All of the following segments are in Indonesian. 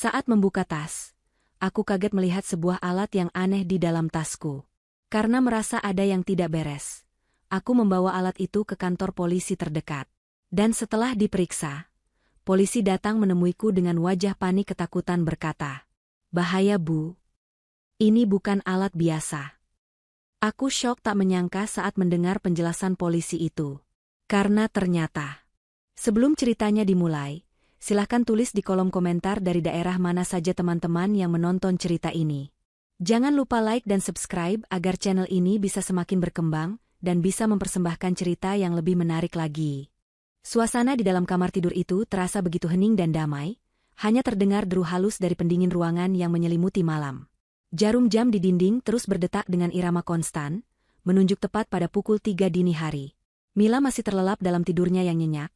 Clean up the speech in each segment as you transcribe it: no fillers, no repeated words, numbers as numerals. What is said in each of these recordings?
Saat membuka tas, aku kaget melihat sebuah alat yang aneh di dalam tasku. Karena merasa ada yang tidak beres, aku membawa alat itu ke kantor polisi terdekat. Dan setelah diperiksa, polisi datang menemuiku dengan wajah panik ketakutan berkata, "Bahaya Bu, ini bukan alat biasa." Aku syok tak menyangka saat mendengar penjelasan polisi itu. Karena ternyata, sebelum ceritanya dimulai, silahkan tulis di kolom komentar dari daerah mana saja teman-teman yang menonton cerita ini. Jangan lupa like dan subscribe agar channel ini bisa semakin berkembang dan bisa mempersembahkan cerita yang lebih menarik lagi. Suasana di dalam kamar tidur itu terasa begitu hening dan damai, hanya terdengar deru halus dari pendingin ruangan yang menyelimuti malam. Jarum jam di dinding terus berdetak dengan irama konstan, menunjuk tepat pada pukul 3 dini hari. Mila masih terlelap dalam tidurnya yang nyenyak,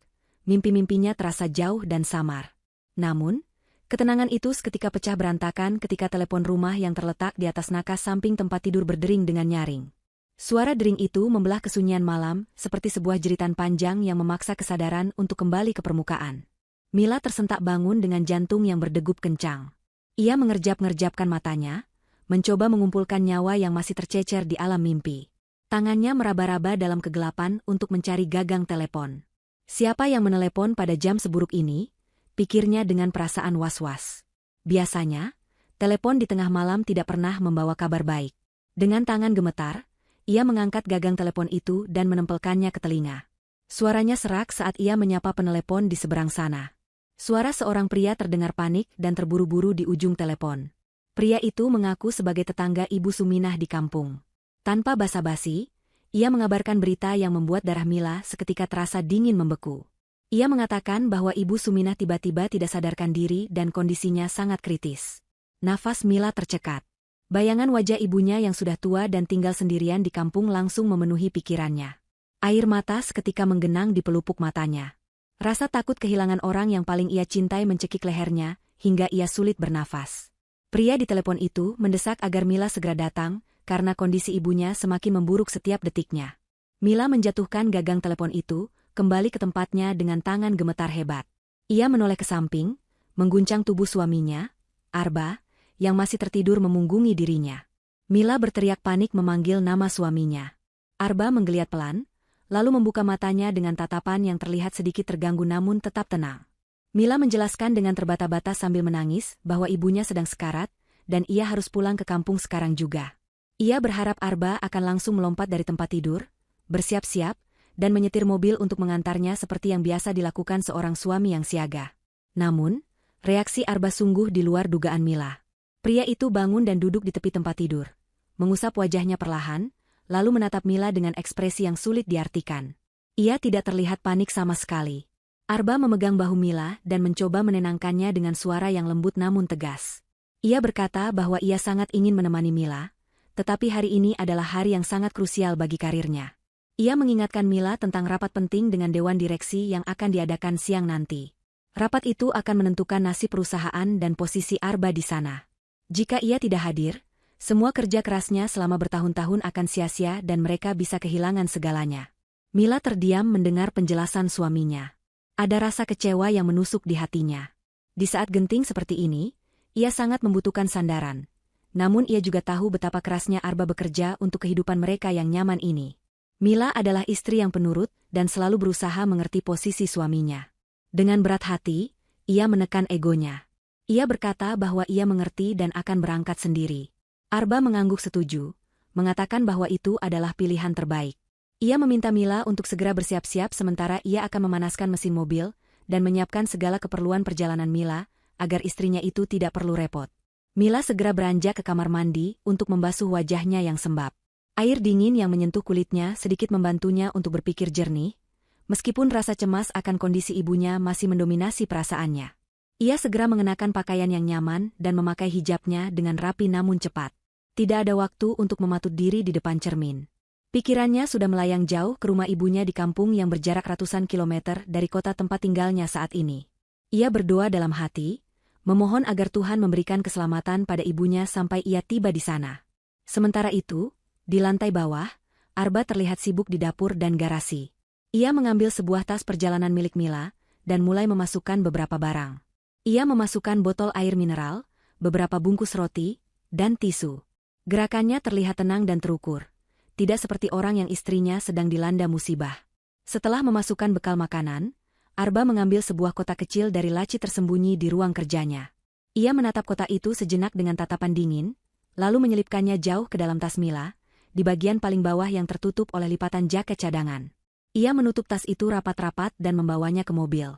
mimpi-mimpinya terasa jauh dan samar. Namun, ketenangan itu seketika pecah berantakan ketika telepon rumah yang terletak di atas nakas samping tempat tidur berdering dengan nyaring. Suara dering itu membelah kesunyian malam, seperti sebuah jeritan panjang yang memaksa kesadaran untuk kembali ke permukaan. Mila tersentak bangun dengan jantung yang berdegup kencang. Ia mengerjap-ngerjapkan matanya, mencoba mengumpulkan nyawa yang masih tercecer di alam mimpi. Tangannya meraba-raba dalam kegelapan untuk mencari gagang telepon. Siapa yang menelepon pada jam seburuk ini? Pikirnya dengan perasaan was-was. Biasanya, telepon di tengah malam tidak pernah membawa kabar baik. Dengan tangan gemetar, ia mengangkat gagang telepon itu dan menempelkannya ke telinga. Suaranya serak saat ia menyapa penelepon di seberang sana. Suara seorang pria terdengar panik dan terburu-buru di ujung telepon. Pria itu mengaku sebagai tetangga Ibu Suminah di kampung. Tanpa basa-basi, ia mengabarkan berita yang membuat darah Mila seketika terasa dingin membeku. Ia mengatakan bahwa Ibu Suminah tiba-tiba tidak sadarkan diri dan kondisinya sangat kritis. Nafas Mila tercekat. Bayangan wajah ibunya yang sudah tua dan tinggal sendirian di kampung langsung memenuhi pikirannya. Air mata seketika menggenang di pelupuk matanya. Rasa takut kehilangan orang yang paling ia cintai mencekik lehernya, hingga ia sulit bernafas. Pria di telepon itu mendesak agar Mila segera datang, karena kondisi ibunya semakin memburuk setiap detiknya. Mila menjatuhkan gagang telepon itu, kembali ke tempatnya dengan tangan gemetar hebat. Ia menoleh ke samping, mengguncang tubuh suaminya, Arba, yang masih tertidur memunggungi dirinya. Mila berteriak panik memanggil nama suaminya. Arba menggeliat pelan, lalu membuka matanya dengan tatapan yang terlihat sedikit terganggu namun tetap tenang. Mila menjelaskan dengan terbata-bata sambil menangis bahwa ibunya sedang sekarat, dan ia harus pulang ke kampung sekarang juga. Ia berharap Arba akan langsung melompat dari tempat tidur, bersiap-siap, dan menyetir mobil untuk mengantarnya seperti yang biasa dilakukan seorang suami yang siaga. Namun, reaksi Arba sungguh di luar dugaan Mila. Pria itu bangun dan duduk di tepi tempat tidur, mengusap wajahnya perlahan, lalu menatap Mila dengan ekspresi yang sulit diartikan. Ia tidak terlihat panik sama sekali. Arba memegang bahu Mila dan mencoba menenangkannya dengan suara yang lembut namun tegas. Ia berkata bahwa ia sangat ingin menemani Mila, tetapi hari ini adalah hari yang sangat krusial bagi karirnya. Ia mengingatkan Mila tentang rapat penting dengan Dewan Direksi yang akan diadakan siang nanti. Rapat itu akan menentukan nasib perusahaan dan posisi Arba di sana. Jika ia tidak hadir, semua kerja kerasnya selama bertahun-tahun akan sia-sia dan mereka bisa kehilangan segalanya. Mila terdiam mendengar penjelasan suaminya. Ada rasa kecewa yang menusuk di hatinya. Di saat genting seperti ini, ia sangat membutuhkan sandaran. Namun ia juga tahu betapa kerasnya Arba bekerja untuk kehidupan mereka yang nyaman ini. Mila adalah istri yang penurut dan selalu berusaha mengerti posisi suaminya. Dengan berat hati, ia menekan egonya. Ia berkata bahwa ia mengerti dan akan berangkat sendiri. Arba mengangguk setuju, mengatakan bahwa itu adalah pilihan terbaik. Ia meminta Mila untuk segera bersiap-siap sementara ia akan memanaskan mesin mobil dan menyiapkan segala keperluan perjalanan Mila, agar istrinya itu tidak perlu repot. Mila segera beranjak ke kamar mandi untuk membasuh wajahnya yang sembab. Air dingin yang menyentuh kulitnya sedikit membantunya untuk berpikir jernih, meskipun rasa cemas akan kondisi ibunya masih mendominasi perasaannya. Ia segera mengenakan pakaian yang nyaman dan memakai hijabnya dengan rapi namun cepat. Tidak ada waktu untuk mematut diri di depan cermin. Pikirannya sudah melayang jauh ke rumah ibunya di kampung yang berjarak ratusan kilometer dari kota tempat tinggalnya saat ini. Ia berdoa dalam hati, memohon agar Tuhan memberikan keselamatan pada ibunya sampai ia tiba di sana. Sementara itu, di lantai bawah, Arba terlihat sibuk di dapur dan garasi. Ia mengambil sebuah tas perjalanan milik Mila, dan mulai memasukkan beberapa barang. Ia memasukkan botol air mineral, beberapa bungkus roti, dan tisu. Gerakannya terlihat tenang dan terukur, tidak seperti orang yang istrinya sedang dilanda musibah. Setelah memasukkan bekal makanan, Arba mengambil sebuah kotak kecil dari laci tersembunyi di ruang kerjanya. Ia menatap kotak itu sejenak dengan tatapan dingin, lalu menyelipkannya jauh ke dalam tas Mila, di bagian paling bawah yang tertutup oleh lipatan jaket cadangan. Ia menutup tas itu rapat-rapat dan membawanya ke mobil.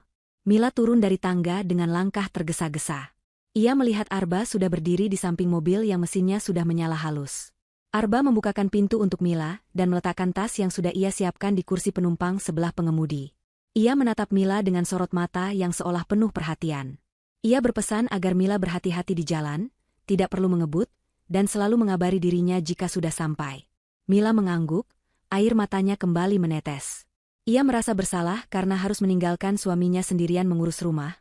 Mila turun dari tangga dengan langkah tergesa-gesa. Ia melihat Arba sudah berdiri di samping mobil yang mesinnya sudah menyala halus. Arba membukakan pintu untuk Mila dan meletakkan tas yang sudah ia siapkan di kursi penumpang sebelah pengemudi. Ia menatap Mila dengan sorot mata yang seolah penuh perhatian. Ia berpesan agar Mila berhati-hati di jalan, tidak perlu mengebut, dan selalu mengabari dirinya jika sudah sampai. Mila mengangguk, air matanya kembali menetes. Ia merasa bersalah karena harus meninggalkan suaminya sendirian mengurus rumah,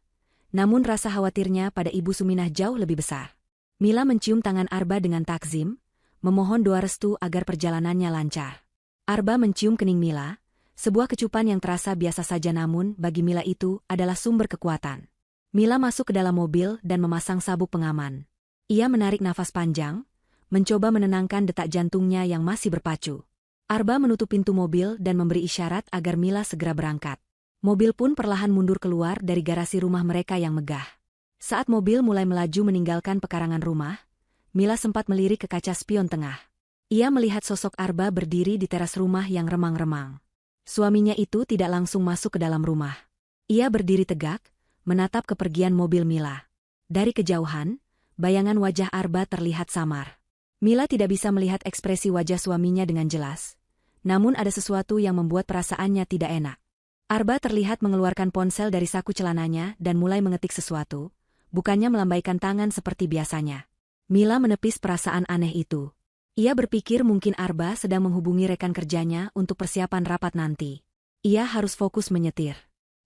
namun rasa khawatirnya pada Ibu Suminah jauh lebih besar. Mila mencium tangan Arba dengan takzim, memohon doa restu agar perjalanannya lancar. Arba mencium kening Mila, sebuah kecupan yang terasa biasa saja namun bagi Mila itu adalah sumber kekuatan. Mila masuk ke dalam mobil dan memasang sabuk pengaman. Ia menarik nafas panjang, mencoba menenangkan detak jantungnya yang masih berpacu. Arba menutup pintu mobil dan memberi isyarat agar Mila segera berangkat. Mobil pun perlahan mundur keluar dari garasi rumah mereka yang megah. Saat mobil mulai melaju meninggalkan pekarangan rumah, Mila sempat melirik ke kaca spion tengah. Ia melihat sosok Arba berdiri di teras rumah yang remang-remang. Suaminya itu tidak langsung masuk ke dalam rumah. Ia berdiri tegak, menatap kepergian mobil Mila. Dari kejauhan, bayangan wajah Arba terlihat samar. Mila tidak bisa melihat ekspresi wajah suaminya dengan jelas, namun ada sesuatu yang membuat perasaannya tidak enak. Arba terlihat mengeluarkan ponsel dari saku celananya dan mulai mengetik sesuatu, bukannya melambaikan tangan seperti biasanya. Mila menepis perasaan aneh itu. Ia berpikir mungkin Arba sedang menghubungi rekan kerjanya untuk persiapan rapat nanti. Ia harus fokus menyetir.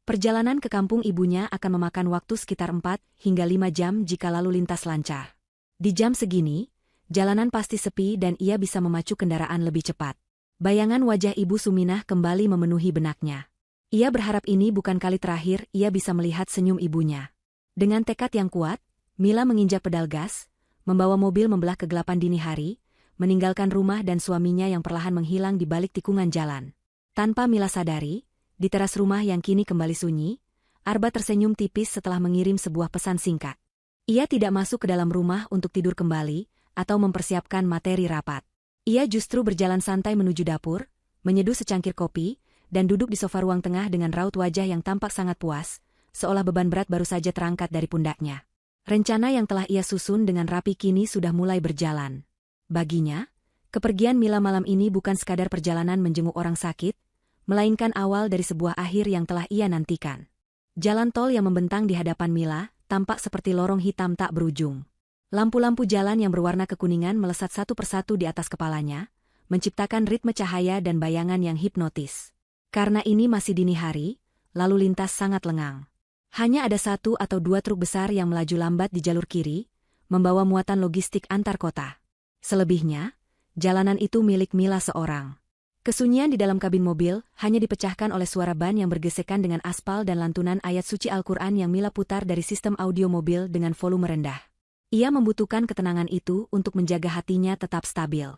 Perjalanan ke kampung ibunya akan memakan waktu sekitar 4 hingga 5 jam jika lalu lintas lancar. Di jam segini, jalanan pasti sepi dan ia bisa memacu kendaraan lebih cepat. Bayangan wajah Ibu Suminah kembali memenuhi benaknya. Ia berharap ini bukan kali terakhir ia bisa melihat senyum ibunya. Dengan tekad yang kuat, Mila menginjak pedal gas, membawa mobil membelah kegelapan dini hari, meninggalkan rumah dan suaminya yang perlahan menghilang di balik tikungan jalan. Tanpa Mila sadari, di teras rumah yang kini kembali sunyi, Arba tersenyum tipis setelah mengirim sebuah pesan singkat. Ia tidak masuk ke dalam rumah untuk tidur kembali, atau mempersiapkan materi rapat. Ia justru berjalan santai menuju dapur, menyeduh secangkir kopi, dan duduk di sofa ruang tengah dengan raut wajah yang tampak sangat puas, seolah beban berat baru saja terangkat dari pundaknya. Rencana yang telah ia susun dengan rapi kini sudah mulai berjalan. Baginya, kepergian Mila malam ini bukan sekadar perjalanan menjenguk orang sakit, melainkan awal dari sebuah akhir yang telah ia nantikan. Jalan tol yang membentang di hadapan Mila tampak seperti lorong hitam tak berujung. Lampu-lampu jalan yang berwarna kekuningan melesat satu persatu di atas kepalanya, menciptakan ritme cahaya dan bayangan yang hipnotis. Karena ini masih dini hari, lalu lintas sangat lengang. Hanya ada 1 atau 2 truk besar yang melaju lambat di jalur kiri, membawa muatan logistik antar kota. Selebihnya, jalanan itu milik Mila seorang. Kesunyian di dalam kabin mobil hanya dipecahkan oleh suara ban yang bergesekan dengan aspal dan lantunan ayat suci Al-Quran yang Mila putar dari sistem audio mobil dengan volume rendah. Ia membutuhkan ketenangan itu untuk menjaga hatinya tetap stabil.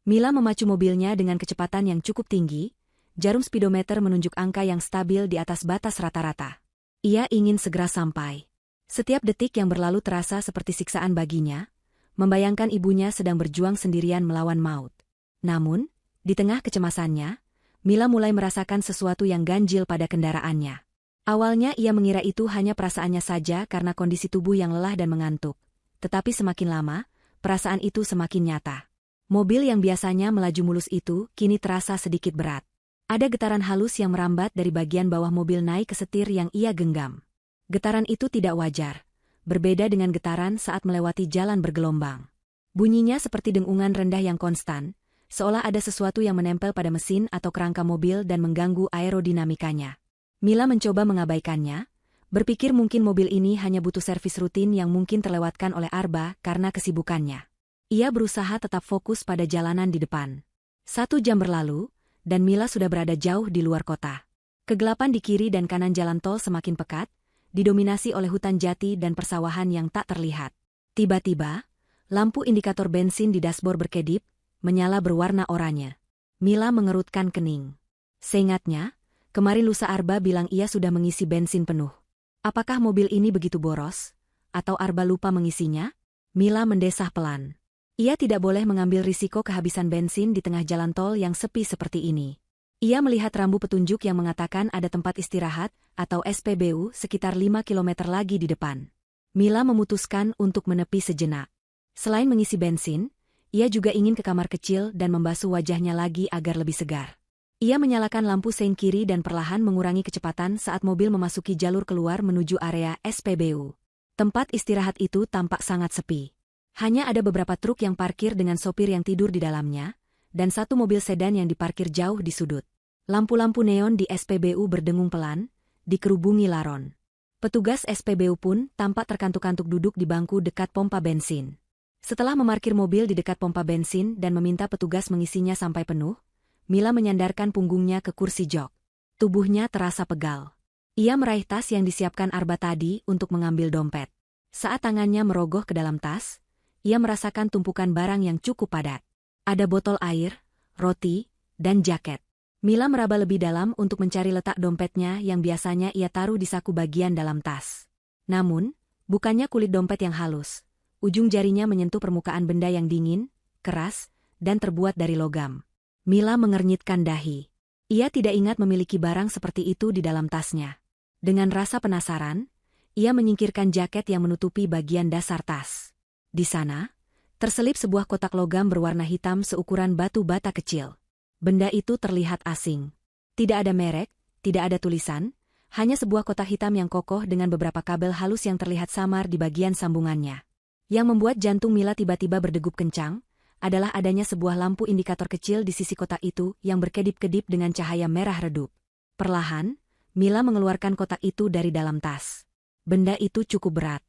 Mila memacu mobilnya dengan kecepatan yang cukup tinggi, jarum speedometer menunjuk angka yang stabil di atas batas rata-rata. Ia ingin segera sampai. Setiap detik yang berlalu terasa seperti siksaan baginya, membayangkan ibunya sedang berjuang sendirian melawan maut. Namun, di tengah kecemasannya, Mila mulai merasakan sesuatu yang ganjil pada kendaraannya. Awalnya ia mengira itu hanya perasaannya saja karena kondisi tubuh yang lelah dan mengantuk. Tetapi semakin lama, perasaan itu semakin nyata. Mobil yang biasanya melaju mulus itu kini terasa sedikit berat. Ada getaran halus yang merambat dari bagian bawah mobil naik ke setir yang ia genggam. Getaran itu tidak wajar, berbeda dengan getaran saat melewati jalan bergelombang. Bunyinya seperti dengungan rendah yang konstan, seolah ada sesuatu yang menempel pada mesin atau kerangka mobil dan mengganggu aerodinamikanya. Mila mencoba mengabaikannya, berpikir mungkin mobil ini hanya butuh servis rutin yang mungkin terlewatkan oleh Arba karena kesibukannya. Ia berusaha tetap fokus pada jalanan di depan. 1 jam berlalu, dan Mila sudah berada jauh di luar kota. Kegelapan di kiri dan kanan jalan tol semakin pekat, didominasi oleh hutan jati dan persawahan yang tak terlihat. Tiba-tiba, lampu indikator bensin di dashboard berkedip, menyala berwarna oranye. Mila mengerutkan kening. Seingatnya, kemarin lusa Arba bilang ia sudah mengisi bensin penuh. Apakah mobil ini begitu boros? Atau Arba lupa mengisinya? Mila mendesah pelan. Ia tidak boleh mengambil risiko kehabisan bensin di tengah jalan tol yang sepi seperti ini. Ia melihat rambu petunjuk yang mengatakan ada tempat istirahat, atau SPBU, sekitar 5 km lagi di depan. Mila memutuskan untuk menepi sejenak. Selain mengisi bensin, ia juga ingin ke kamar kecil dan membasuh wajahnya lagi agar lebih segar. Ia menyalakan lampu sein kiri dan perlahan mengurangi kecepatan saat mobil memasuki jalur keluar menuju area SPBU. Tempat istirahat itu tampak sangat sepi. Hanya ada beberapa truk yang parkir dengan sopir yang tidur di dalamnya, dan satu mobil sedan yang diparkir jauh di sudut. Lampu-lampu neon di SPBU berdengung pelan, dikerubungi laron. Petugas SPBU pun tampak terkantuk-kantuk duduk di bangku dekat pompa bensin. Setelah memarkir mobil di dekat pompa bensin dan meminta petugas mengisinya sampai penuh, Mila menyandarkan punggungnya ke kursi jok. Tubuhnya terasa pegal. Ia meraih tas yang disiapkan Arba tadi untuk mengambil dompet. Saat tangannya merogoh ke dalam tas, ia merasakan tumpukan barang yang cukup padat. Ada botol air, roti, dan jaket. Mila meraba lebih dalam untuk mencari letak dompetnya yang biasanya ia taruh di saku bagian dalam tas. Namun, bukannya kulit dompet yang halus. Ujung jarinya menyentuh permukaan benda yang dingin, keras, dan terbuat dari logam. Mila mengernyitkan dahi. Ia tidak ingat memiliki barang seperti itu di dalam tasnya. Dengan rasa penasaran, ia menyingkirkan jaket yang menutupi bagian dasar tas. Di sana, terselip sebuah kotak logam berwarna hitam seukuran batu bata kecil. Benda itu terlihat asing. Tidak ada merek, tidak ada tulisan, hanya sebuah kotak hitam yang kokoh dengan beberapa kabel halus yang terlihat samar di bagian sambungannya. Yang membuat jantung Mila tiba-tiba berdegup kencang, adalah adanya sebuah lampu indikator kecil di sisi kotak itu yang berkedip-kedip dengan cahaya merah redup. Perlahan, Mila mengeluarkan kotak itu dari dalam tas. Benda itu cukup berat.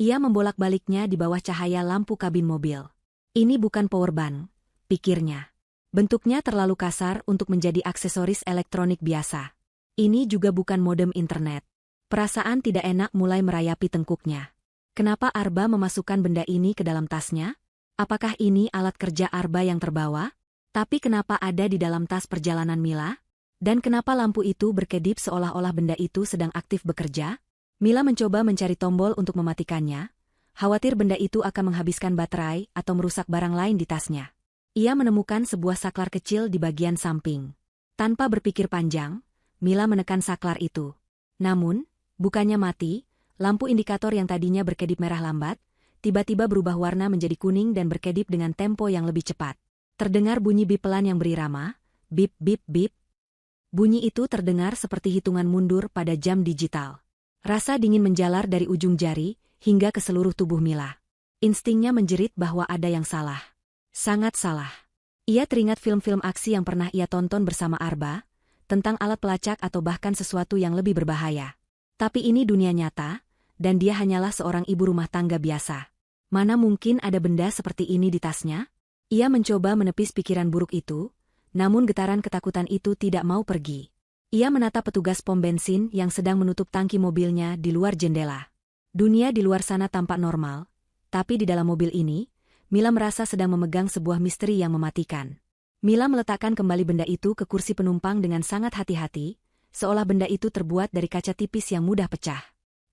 Ia membolak-baliknya di bawah cahaya lampu kabin mobil. Ini bukan powerbank, pikirnya. Bentuknya terlalu kasar untuk menjadi aksesoris elektronik biasa. Ini juga bukan modem internet. Perasaan tidak enak mulai merayapi tengkuknya. Kenapa Arba memasukkan benda ini ke dalam tasnya? Apakah ini alat kerja Arba yang terbawa? Tapi kenapa ada di dalam tas perjalanan Mila? Dan kenapa lampu itu berkedip seolah-olah benda itu sedang aktif bekerja? Mila mencoba mencari tombol untuk mematikannya, khawatir benda itu akan menghabiskan baterai atau merusak barang lain di tasnya. Ia menemukan sebuah saklar kecil di bagian samping. Tanpa berpikir panjang, Mila menekan saklar itu. Namun, bukannya mati, lampu indikator yang tadinya berkedip merah lambat, tiba-tiba berubah warna menjadi kuning dan berkedip dengan tempo yang lebih cepat. Terdengar bunyi bip pelan yang berirama, bip bip bip. Bunyi itu terdengar seperti hitungan mundur pada jam digital. Rasa dingin menjalar dari ujung jari hingga ke seluruh tubuh Mila. Instingnya menjerit bahwa ada yang salah. Sangat salah. Ia teringat film-film aksi yang pernah ia tonton bersama Arba, tentang alat pelacak atau bahkan sesuatu yang lebih berbahaya. Tapi ini dunia nyata, dan dia hanyalah seorang ibu rumah tangga biasa. Mana mungkin ada benda seperti ini di tasnya? Ia mencoba menepis pikiran buruk itu, namun getaran ketakutan itu tidak mau pergi. Ia menatap petugas pom bensin yang sedang menutup tangki mobilnya di luar jendela. Dunia di luar sana tampak normal, tapi di dalam mobil ini, Mila merasa sedang memegang sebuah misteri yang mematikan. Mila meletakkan kembali benda itu ke kursi penumpang dengan sangat hati-hati, seolah benda itu terbuat dari kaca tipis yang mudah pecah.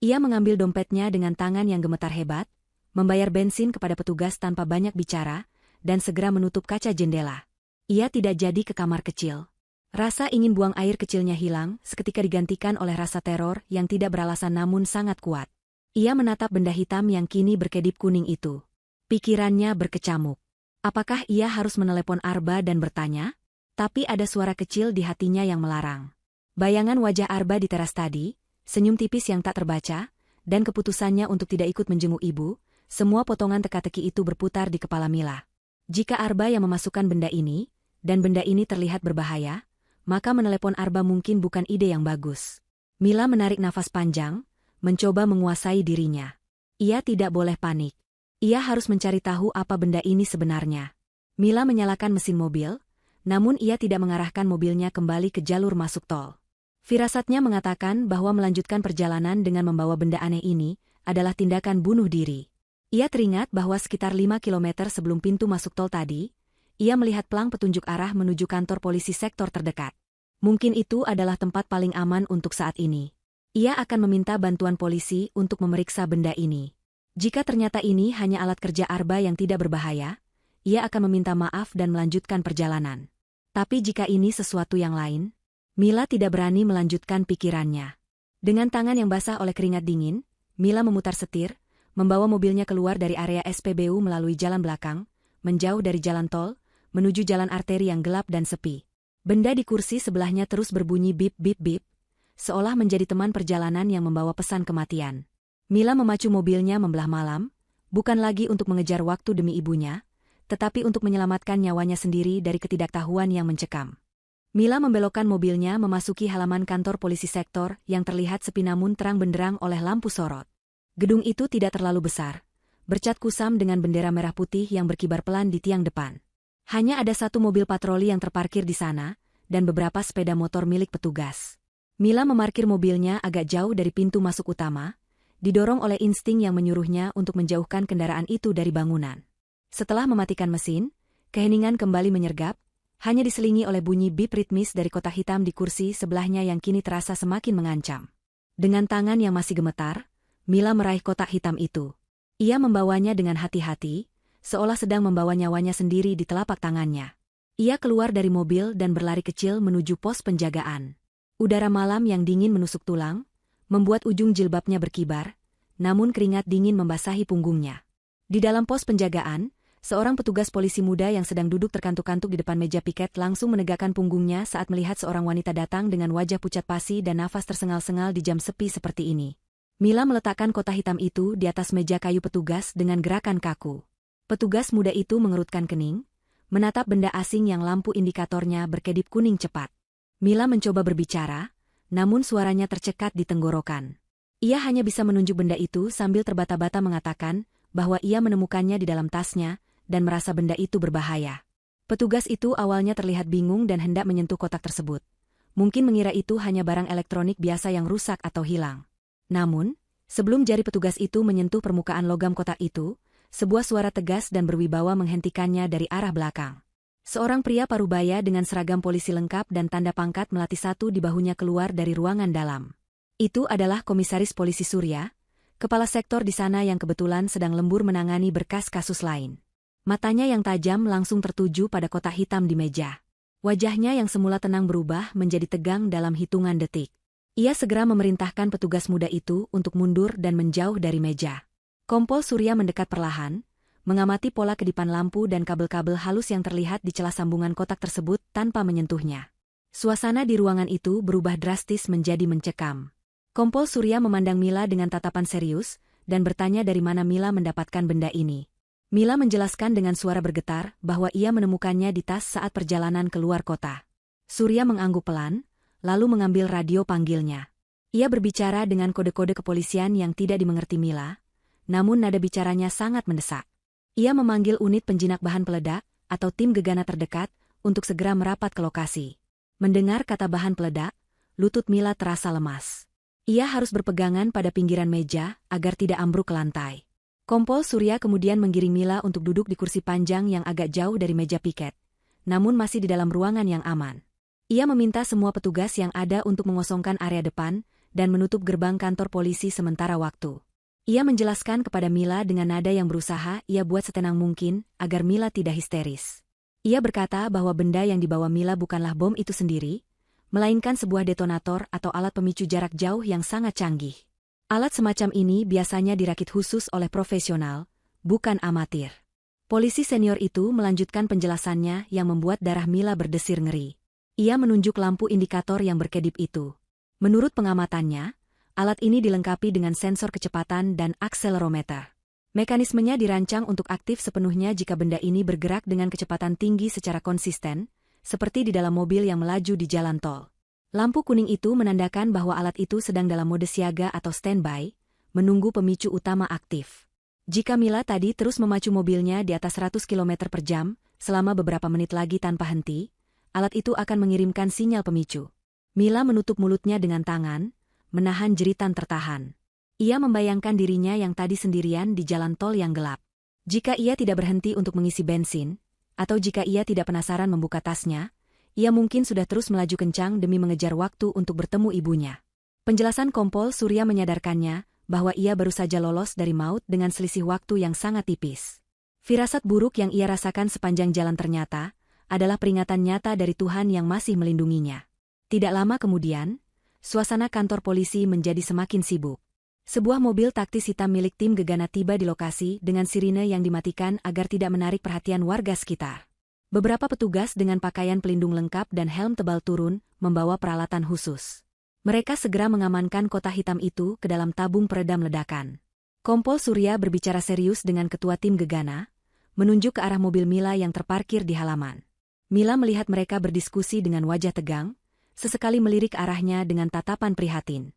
Ia mengambil dompetnya dengan tangan yang gemetar hebat, membayar bensin kepada petugas tanpa banyak bicara, dan segera menutup kaca jendela. Ia tidak jadi ke kamar kecil. Rasa ingin buang air kecilnya hilang seketika digantikan oleh rasa teror yang tidak beralasan namun sangat kuat. Ia menatap benda hitam yang kini berkedip kuning itu. Pikirannya berkecamuk. Apakah ia harus menelepon Arba dan bertanya? Tapi ada suara kecil di hatinya yang melarang. Bayangan wajah Arba di teras tadi, senyum tipis yang tak terbaca, dan keputusannya untuk tidak ikut menjenguk ibu, semua potongan teka-teki itu berputar di kepala Mila. Jika Arba yang memasukkan benda ini, dan benda ini terlihat berbahaya, maka menelepon Arba mungkin bukan ide yang bagus. Mila menarik nafas panjang, mencoba menguasai dirinya. Ia tidak boleh panik. Ia harus mencari tahu apa benda ini sebenarnya. Mila menyalakan mesin mobil, namun ia tidak mengarahkan mobilnya kembali ke jalur masuk tol. Firasatnya mengatakan bahwa melanjutkan perjalanan dengan membawa benda aneh ini adalah tindakan bunuh diri. Ia teringat bahwa sekitar 5 kilometer sebelum pintu masuk tol tadi, ia melihat pelang petunjuk arah menuju kantor polisi sektor terdekat. Mungkin itu adalah tempat paling aman untuk saat ini. Ia akan meminta bantuan polisi untuk memeriksa benda ini. Jika ternyata ini hanya alat kerja Arba yang tidak berbahaya, ia akan meminta maaf dan melanjutkan perjalanan. Tapi jika ini sesuatu yang lain, Mila tidak berani melanjutkan pikirannya. Dengan tangan yang basah oleh keringat dingin, Mila memutar setir, membawa mobilnya keluar dari area SPBU melalui jalan belakang, menjauh dari jalan tol, menuju jalan arteri yang gelap dan sepi. Benda di kursi sebelahnya terus berbunyi bip-bip-bip, seolah menjadi teman perjalanan yang membawa pesan kematian. Mila memacu mobilnya membelah malam, bukan lagi untuk mengejar waktu demi ibunya, tetapi untuk menyelamatkan nyawanya sendiri dari ketidaktahuan yang mencekam. Mila membelokkan mobilnya memasuki halaman kantor polisi sektor yang terlihat sepi namun terang benderang oleh lampu sorot. Gedung itu tidak terlalu besar, bercat kusam dengan bendera merah putih yang berkibar pelan di tiang depan. Hanya ada satu mobil patroli yang terparkir di sana, dan beberapa sepeda motor milik petugas. Mila memarkir mobilnya agak jauh dari pintu masuk utama, didorong oleh insting yang menyuruhnya untuk menjauhkan kendaraan itu dari bangunan. Setelah mematikan mesin, keheningan kembali menyergap, hanya diselingi oleh bunyi bip ritmis dari kotak hitam di kursi sebelahnya yang kini terasa semakin mengancam. Dengan tangan yang masih gemetar, Mila meraih kotak hitam itu. Ia membawanya dengan hati-hati, seolah sedang membawa nyawanya sendiri di telapak tangannya. Ia keluar dari mobil dan berlari kecil menuju pos penjagaan. Udara malam yang dingin menusuk tulang, membuat ujung jilbabnya berkibar, namun keringat dingin membasahi punggungnya. Di dalam pos penjagaan, seorang petugas polisi muda yang sedang duduk terkantuk-kantuk di depan meja piket langsung menegakkan punggungnya saat melihat seorang wanita datang dengan wajah pucat pasi dan nafas tersengal-sengal di jam sepi seperti ini. Mila meletakkan kotak hitam itu di atas meja kayu petugas dengan gerakan kaku. Petugas muda itu mengerutkan kening, menatap benda asing yang lampu indikatornya berkedip kuning cepat. Mila mencoba berbicara, namun suaranya tercekat di tenggorokan. Ia hanya bisa menunjuk benda itu sambil terbata-bata mengatakan bahwa ia menemukannya di dalam tasnya dan merasa benda itu berbahaya. Petugas itu awalnya terlihat bingung dan hendak menyentuh kotak tersebut. Mungkin mengira itu hanya barang elektronik biasa yang rusak atau hilang. Namun, sebelum jari petugas itu menyentuh permukaan logam kotak itu, sebuah suara tegas dan berwibawa menghentikannya dari arah belakang. Seorang pria parubaya dengan seragam polisi lengkap dan tanda pangkat melati satu di bahunya keluar dari ruangan dalam. Itu adalah Komisaris Polisi Surya, kepala sektor di sana yang kebetulan sedang lembur menangani berkas kasus lain. Matanya yang tajam langsung tertuju pada kotak hitam di meja. Wajahnya yang semula tenang berubah menjadi tegang dalam hitungan detik. Ia segera memerintahkan petugas muda itu untuk mundur dan menjauh dari meja. Kompol Surya mendekat perlahan, mengamati pola kedipan lampu dan kabel-kabel halus yang terlihat di celah sambungan kotak tersebut tanpa menyentuhnya. Suasana di ruangan itu berubah drastis menjadi mencekam. Kompol Surya memandang Mila dengan tatapan serius, dan bertanya dari mana Mila mendapatkan benda ini. Mila menjelaskan dengan suara bergetar bahwa ia menemukannya di tas saat perjalanan keluar kota. Surya mengangguk pelan, lalu mengambil radio panggilnya. Ia berbicara dengan kode-kode kepolisian yang tidak dimengerti Mila, namun nada bicaranya sangat mendesak. Ia memanggil unit penjinak bahan peledak, atau tim gegana terdekat, untuk segera merapat ke lokasi. Mendengar kata bahan peledak, lutut Mila terasa lemas. Ia harus berpegangan pada pinggiran meja, agar tidak ambruk ke lantai. Kompol Surya kemudian menggiring Mila untuk duduk di kursi panjang yang agak jauh dari meja piket, namun masih di dalam ruangan yang aman. Ia meminta semua petugas yang ada untuk mengosongkan area depan, dan menutup gerbang kantor polisi sementara waktu. Ia menjelaskan kepada Mila dengan nada yang berusaha ia buat setenang mungkin, agar Mila tidak histeris. Ia berkata bahwa benda yang dibawa Mila bukanlah bom itu sendiri, melainkan sebuah detonator atau alat pemicu jarak jauh yang sangat canggih. Alat semacam ini biasanya dirakit khusus oleh profesional, bukan amatir. Polisi senior itu melanjutkan penjelasannya yang membuat darah Mila berdesir ngeri. Ia menunjuk lampu indikator yang berkedip itu. Menurut pengamatannya, alat ini dilengkapi dengan sensor kecepatan dan akselerometer. Mekanismenya dirancang untuk aktif sepenuhnya jika benda ini bergerak dengan kecepatan tinggi secara konsisten, seperti di dalam mobil yang melaju di jalan tol. Lampu kuning itu menandakan bahwa alat itu sedang dalam mode siaga atau standby, menunggu pemicu utama aktif. Jika Mila tadi terus memacu mobilnya di atas 100 km per jam, selama beberapa menit lagi tanpa henti, alat itu akan mengirimkan sinyal pemicu. Mila menutup mulutnya dengan tangan, menahan jeritan tertahan. Ia membayangkan dirinya yang tadi sendirian di jalan tol yang gelap. Jika ia tidak berhenti untuk mengisi bensin, atau jika ia tidak penasaran membuka tasnya, ia mungkin sudah terus melaju kencang demi mengejar waktu untuk bertemu ibunya. Penjelasan Kompol Surya menyadarkannya bahwa ia baru saja lolos dari maut dengan selisih waktu yang sangat tipis. Firasat buruk yang ia rasakan sepanjang jalan ternyata adalah peringatan nyata dari Tuhan yang masih melindunginya. Tidak lama kemudian, suasana kantor polisi menjadi semakin sibuk. Sebuah mobil taktis hitam milik tim Gegana tiba di lokasi dengan sirine yang dimatikan agar tidak menarik perhatian warga sekitar. Beberapa petugas dengan pakaian pelindung lengkap dan helm tebal turun, membawa peralatan khusus. Mereka segera mengamankan kotak hitam itu ke dalam tabung peredam ledakan. Kompol Surya berbicara serius dengan ketua tim Gegana, menunjuk ke arah mobil Mila yang terparkir di halaman. Mila melihat mereka berdiskusi dengan wajah tegang, sesekali melirik arahnya dengan tatapan prihatin.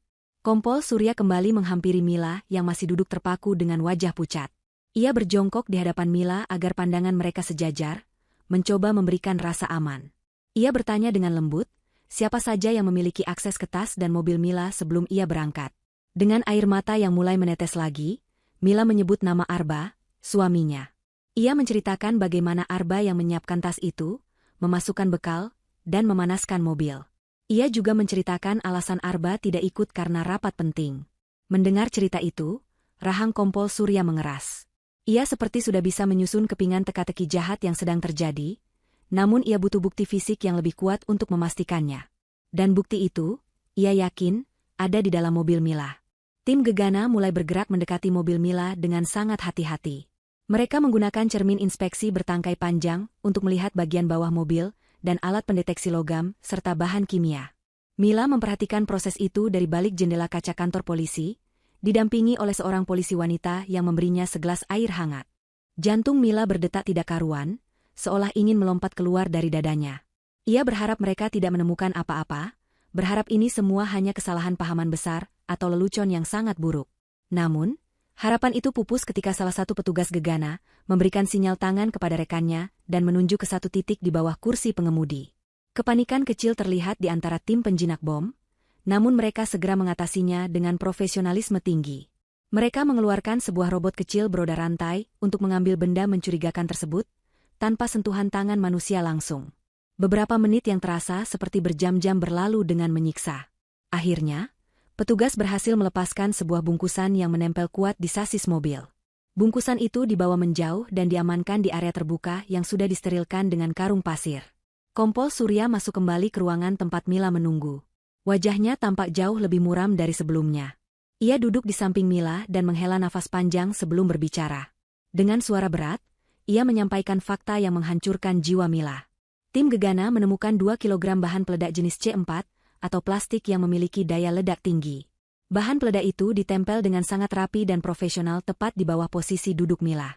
Kompol Surya kembali menghampiri Mila yang masih duduk terpaku dengan wajah pucat. Ia berjongkok di hadapan Mila agar pandangan mereka sejajar, mencoba memberikan rasa aman. Ia bertanya dengan lembut, siapa saja yang memiliki akses ke tas dan mobil Mila sebelum ia berangkat. Dengan air mata yang mulai menetes lagi, Mila menyebut nama Arba, suaminya. Ia menceritakan bagaimana Arba yang menyiapkan tas itu, memasukkan bekal, dan memanaskan mobil. Ia juga menceritakan alasan Arba tidak ikut karena rapat penting. Mendengar cerita itu, rahang Kompol Surya mengeras. Ia seperti sudah bisa menyusun kepingan teka-teki jahat yang sedang terjadi, namun ia butuh bukti fisik yang lebih kuat untuk memastikannya. Dan bukti itu, ia yakin, ada di dalam mobil Mila. Tim Gegana mulai bergerak mendekati mobil Mila dengan sangat hati-hati. Mereka menggunakan cermin inspeksi bertangkai panjang untuk melihat bagian bawah mobil, dan alat pendeteksi logam, serta bahan kimia. Mila memperhatikan proses itu dari balik jendela kaca kantor polisi, didampingi oleh seorang polisi wanita yang memberinya segelas air hangat. Jantung Mila berdetak tidak karuan, seolah ingin melompat keluar dari dadanya. Ia berharap mereka tidak menemukan apa-apa, berharap ini semua hanya kesalahan pahaman besar atau lelucon yang sangat buruk. Namun, harapan itu pupus ketika salah satu petugas Gegana memberikan sinyal tangan kepada rekannya dan menunjuk ke satu titik di bawah kursi pengemudi. Kepanikan kecil terlihat di antara tim penjinak bom, namun mereka segera mengatasinya dengan profesionalisme tinggi. Mereka mengeluarkan sebuah robot kecil beroda rantai untuk mengambil benda mencurigakan tersebut, tanpa sentuhan tangan manusia langsung. Beberapa menit yang terasa seperti berjam-jam berlalu dengan menyiksa. Akhirnya, petugas berhasil melepaskan sebuah bungkusan yang menempel kuat di sasis mobil. Bungkusan itu dibawa menjauh dan diamankan di area terbuka yang sudah disterilkan dengan karung pasir. Kompol Surya masuk kembali ke ruangan tempat Mila menunggu. Wajahnya tampak jauh lebih muram dari sebelumnya. Ia duduk di samping Mila dan menghela nafas panjang sebelum berbicara. Dengan suara berat, ia menyampaikan fakta yang menghancurkan jiwa Mila. Tim Gegana menemukan 2 kilogram bahan peledak jenis C4, atau plastik yang memiliki daya ledak tinggi. Bahan peledak itu ditempel dengan sangat rapi dan profesional tepat di bawah posisi duduk Mila.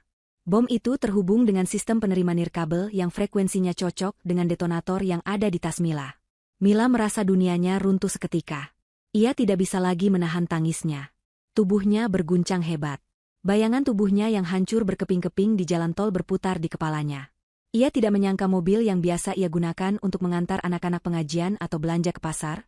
Bom itu terhubung dengan sistem penerima nirkabel yang frekuensinya cocok dengan detonator yang ada di tas Mila. Mila merasa dunianya runtuh seketika. Ia tidak bisa lagi menahan tangisnya. Tubuhnya berguncang hebat. Bayangan tubuhnya yang hancur berkeping-keping di jalan tol berputar di kepalanya. Ia tidak menyangka mobil yang biasa ia gunakan untuk mengantar anak-anak pengajian atau belanja ke pasar,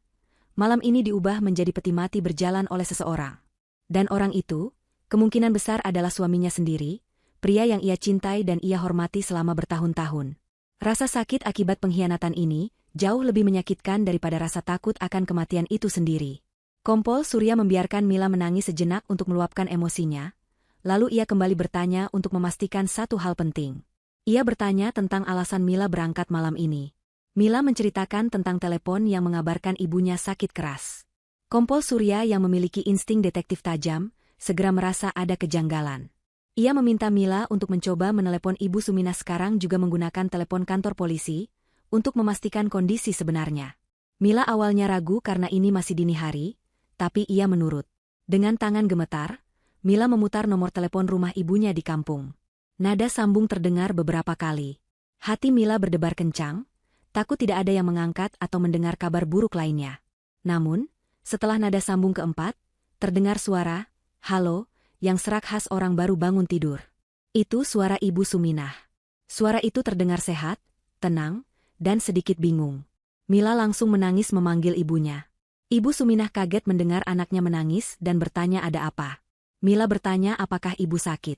malam ini diubah menjadi peti mati berjalan oleh seseorang. Dan orang itu, kemungkinan besar adalah suaminya sendiri, pria yang ia cintai dan ia hormati selama bertahun-tahun. Rasa sakit akibat pengkhianatan ini jauh lebih menyakitkan daripada rasa takut akan kematian itu sendiri. Kompol Surya membiarkan Mila menangis sejenak untuk meluapkan emosinya, lalu ia kembali bertanya untuk memastikan satu hal penting. Ia bertanya tentang alasan Mila berangkat malam ini. Mila menceritakan tentang telepon yang mengabarkan ibunya sakit keras. Kompol Surya yang memiliki insting detektif tajam, segera merasa ada kejanggalan. Ia meminta Mila untuk mencoba menelepon Ibu Sumina sekarang juga menggunakan telepon kantor polisi, untuk memastikan kondisi sebenarnya. Mila awalnya ragu karena ini masih dini hari, tapi ia menurut. Dengan tangan gemetar, Mila memutar nomor telepon rumah ibunya di kampung. Nada sambung terdengar beberapa kali. Hati Mila berdebar kencang, takut tidak ada yang mengangkat atau mendengar kabar buruk lainnya. Namun, setelah nada sambung keempat, terdengar suara, "Halo," yang serak khas orang baru bangun tidur. Itu suara Ibu Suminah. Suara itu terdengar sehat, tenang, dan sedikit bingung. Mila langsung menangis memanggil ibunya. Ibu Suminah kaget mendengar anaknya menangis dan bertanya ada apa. Mila bertanya apakah ibu sakit.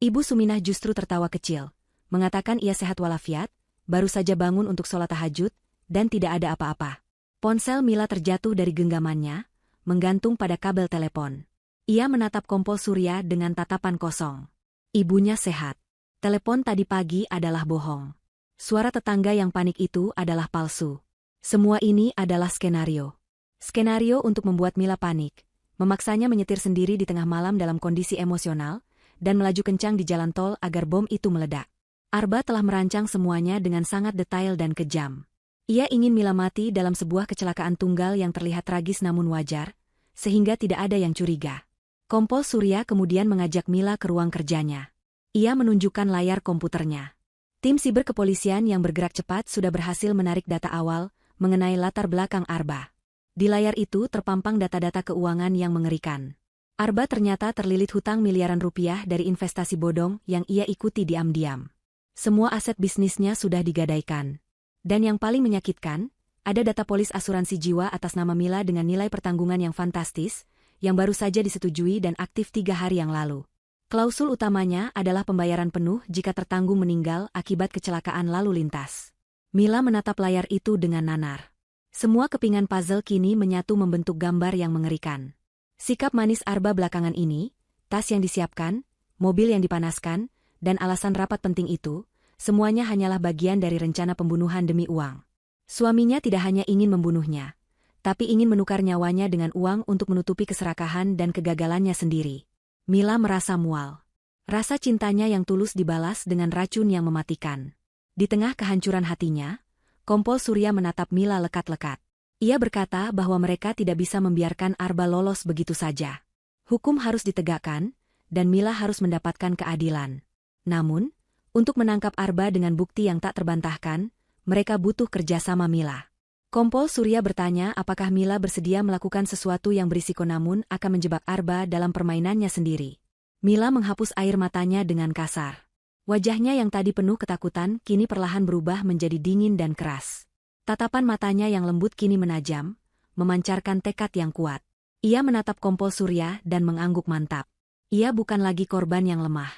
Ibu Suminah justru tertawa kecil, mengatakan ia sehat walafiat, baru saja bangun untuk sholat tahajud, dan tidak ada apa-apa. Ponsel Mila terjatuh dari genggamannya, menggantung pada kabel telepon. Ia menatap kompor surya dengan tatapan kosong. Ibunya sehat. Telepon tadi pagi adalah bohong. Suara tetangga yang panik itu adalah palsu. Semua ini adalah skenario. Skenario untuk membuat Mila panik, memaksanya menyetir sendiri di tengah malam dalam kondisi emosional, dan melaju kencang di jalan tol agar bom itu meledak. Arba telah merancang semuanya dengan sangat detail dan kejam. Ia ingin Mila mati dalam sebuah kecelakaan tunggal yang terlihat tragis namun wajar, sehingga tidak ada yang curiga. Kompol Surya kemudian mengajak Mila ke ruang kerjanya. Ia menunjukkan layar komputernya. Tim siber kepolisian yang bergerak cepat sudah berhasil menarik data awal mengenai latar belakang Arba. Di layar itu terpampang data-data keuangan yang mengerikan. Arba ternyata terlilit hutang miliaran rupiah dari investasi bodong yang ia ikuti diam-diam. Semua aset bisnisnya sudah digadaikan. Dan yang paling menyakitkan, ada data polis asuransi jiwa atas nama Mila dengan nilai pertanggungan yang fantastis, yang baru saja disetujui dan aktif 3 hari yang lalu. Klausul utamanya adalah pembayaran penuh jika tertanggung meninggal akibat kecelakaan lalu lintas. Mila menatap layar itu dengan nanar. Semua kepingan puzzle kini menyatu membentuk gambar yang mengerikan. Sikap manis Arba belakangan ini, tas yang disiapkan, mobil yang dipanaskan, dan alasan rapat penting itu, semuanya hanyalah bagian dari rencana pembunuhan demi uang. Suaminya tidak hanya ingin membunuhnya, tapi ingin menukar nyawanya dengan uang untuk menutupi keserakahan dan kegagalannya sendiri. Mila merasa mual. Rasa cintanya yang tulus dibalas dengan racun yang mematikan. Di tengah kehancuran hatinya, Kompol Surya menatap Mila lekat-lekat. Ia berkata bahwa mereka tidak bisa membiarkan Arba lolos begitu saja. Hukum harus ditegakkan, dan Mila harus mendapatkan keadilan. Namun, untuk menangkap Arba dengan bukti yang tak terbantahkan, mereka butuh kerjasama Mila. Kompol Surya bertanya apakah Mila bersedia melakukan sesuatu yang berisiko namun akan menjebak Arba dalam permainannya sendiri. Mila menghapus air matanya dengan kasar. Wajahnya yang tadi penuh ketakutan kini perlahan berubah menjadi dingin dan keras. Tatapan matanya yang lembut kini menajam, memancarkan tekad yang kuat. Ia menatap Kompol Surya dan mengangguk mantap. Ia bukan lagi korban yang lemah.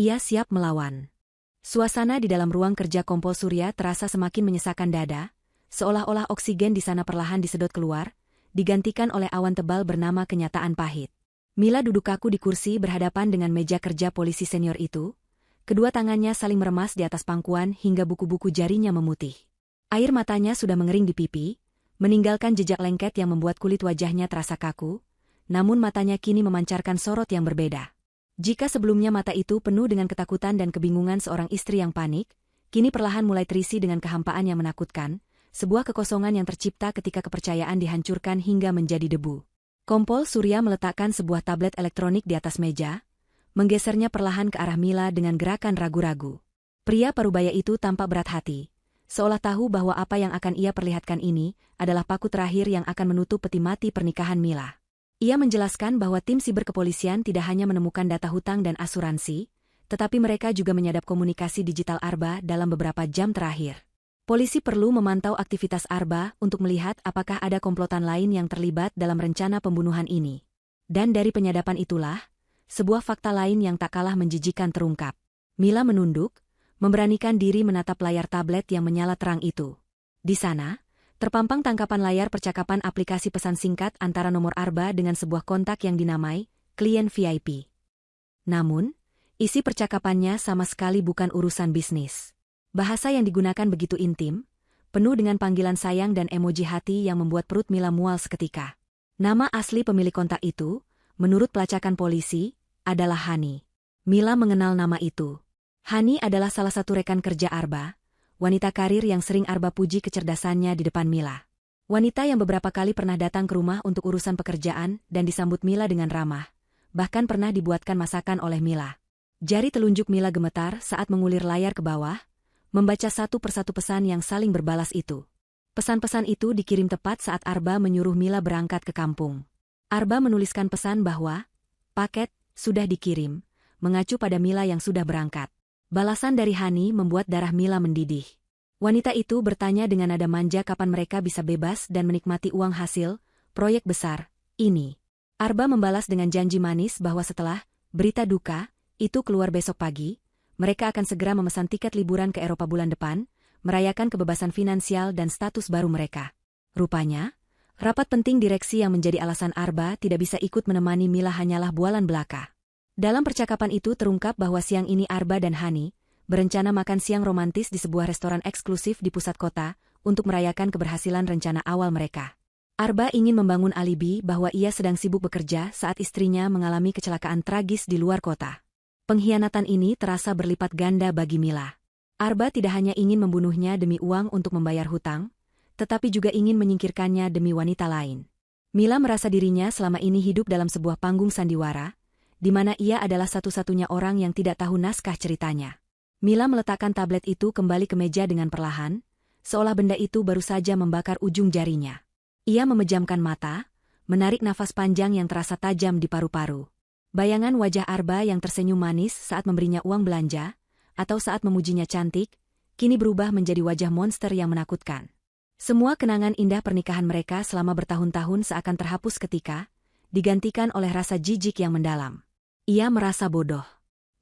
Ia siap melawan. Suasana di dalam ruang kerja Kompol Surya terasa semakin menyesakkan dada, seolah-olah oksigen di sana perlahan disedot keluar, digantikan oleh awan tebal bernama kenyataan pahit. Mila duduk kaku di kursi berhadapan dengan meja kerja polisi senior itu. Kedua tangannya saling meremas di atas pangkuan hingga buku-buku jarinya memutih. Air matanya sudah mengering di pipi, meninggalkan jejak lengket yang membuat kulit wajahnya terasa kaku, namun matanya kini memancarkan sorot yang berbeda. Jika sebelumnya mata itu penuh dengan ketakutan dan kebingungan seorang istri yang panik, kini perlahan mulai terisi dengan kehampaan yang menakutkan, sebuah kekosongan yang tercipta ketika kepercayaan dihancurkan hingga menjadi debu. Kompol Surya meletakkan sebuah tablet elektronik di atas meja, menggesernya perlahan ke arah Mila dengan gerakan ragu-ragu. Pria parubaya itu tampak berat hati, seolah tahu bahwa apa yang akan ia perlihatkan ini adalah paku terakhir yang akan menutup peti mati pernikahan Mila. Ia menjelaskan bahwa tim siber kepolisian tidak hanya menemukan data hutang dan asuransi, tetapi mereka juga menyadap komunikasi digital Arba dalam beberapa jam terakhir. Polisi perlu memantau aktivitas Arba untuk melihat apakah ada komplotan lain yang terlibat dalam rencana pembunuhan ini. Dan dari penyadapan itulah, sebuah fakta lain yang tak kalah menjijikan terungkap. Mila menunduk, memberanikan diri menatap layar tablet yang menyala terang itu. Di sana, terpampang tangkapan layar percakapan aplikasi pesan singkat antara nomor Arba dengan sebuah kontak yang dinamai klien VIP. Namun, isi percakapannya sama sekali bukan urusan bisnis. Bahasa yang digunakan begitu intim, penuh dengan panggilan sayang dan emoji hati yang membuat perut Mila mual seketika. Nama asli pemilik kontak itu, menurut pelacakan polisi, adalah Hani. Mila mengenal nama itu. Hani adalah salah satu rekan kerja Arba, wanita karir yang sering Arba puji kecerdasannya di depan Mila. Wanita yang beberapa kali pernah datang ke rumah untuk urusan pekerjaan dan disambut Mila dengan ramah, bahkan pernah dibuatkan masakan oleh Mila. Jari telunjuk Mila gemetar saat mengulir layar ke bawah, membaca satu persatu pesan yang saling berbalas itu. Pesan-pesan itu dikirim tepat saat Arba menyuruh Mila berangkat ke kampung. Arba menuliskan pesan bahwa paket sudah dikirim, mengacu pada Mila yang sudah berangkat. Balasan dari Hani membuat darah Mila mendidih. Wanita itu bertanya dengan nada manja kapan mereka bisa bebas dan menikmati uang hasil proyek besar ini. Arba membalas dengan janji manis bahwa setelah berita duka itu keluar besok pagi, mereka akan segera memesan tiket liburan ke Eropa bulan depan, merayakan kebebasan finansial dan status baru mereka. Rupanya, rapat penting direksi yang menjadi alasan Arba tidak bisa ikut menemani Mila hanyalah bualan belaka. Dalam percakapan itu terungkap bahwa siang ini Arba dan Hani berencana makan siang romantis di sebuah restoran eksklusif di pusat kota untuk merayakan keberhasilan rencana awal mereka. Arba ingin membangun alibi bahwa ia sedang sibuk bekerja saat istrinya mengalami kecelakaan tragis di luar kota. Pengkhianatan ini terasa berlipat ganda bagi Mila. Arba tidak hanya ingin membunuhnya demi uang untuk membayar hutang, tetapi juga ingin menyingkirkannya demi wanita lain. Mila merasa dirinya selama ini hidup dalam sebuah panggung sandiwara, di mana ia adalah satu-satunya orang yang tidak tahu naskah ceritanya. Mila meletakkan tablet itu kembali ke meja dengan perlahan, seolah benda itu baru saja membakar ujung jarinya. Ia memejamkan mata, menarik nafas panjang yang terasa tajam di paru-paru. Bayangan wajah Arba yang tersenyum manis saat memberinya uang belanja, atau saat memujinya cantik, kini berubah menjadi wajah monster yang menakutkan. Semua kenangan indah pernikahan mereka selama bertahun-tahun seakan terhapus ketika, digantikan oleh rasa jijik yang mendalam. Ia merasa bodoh.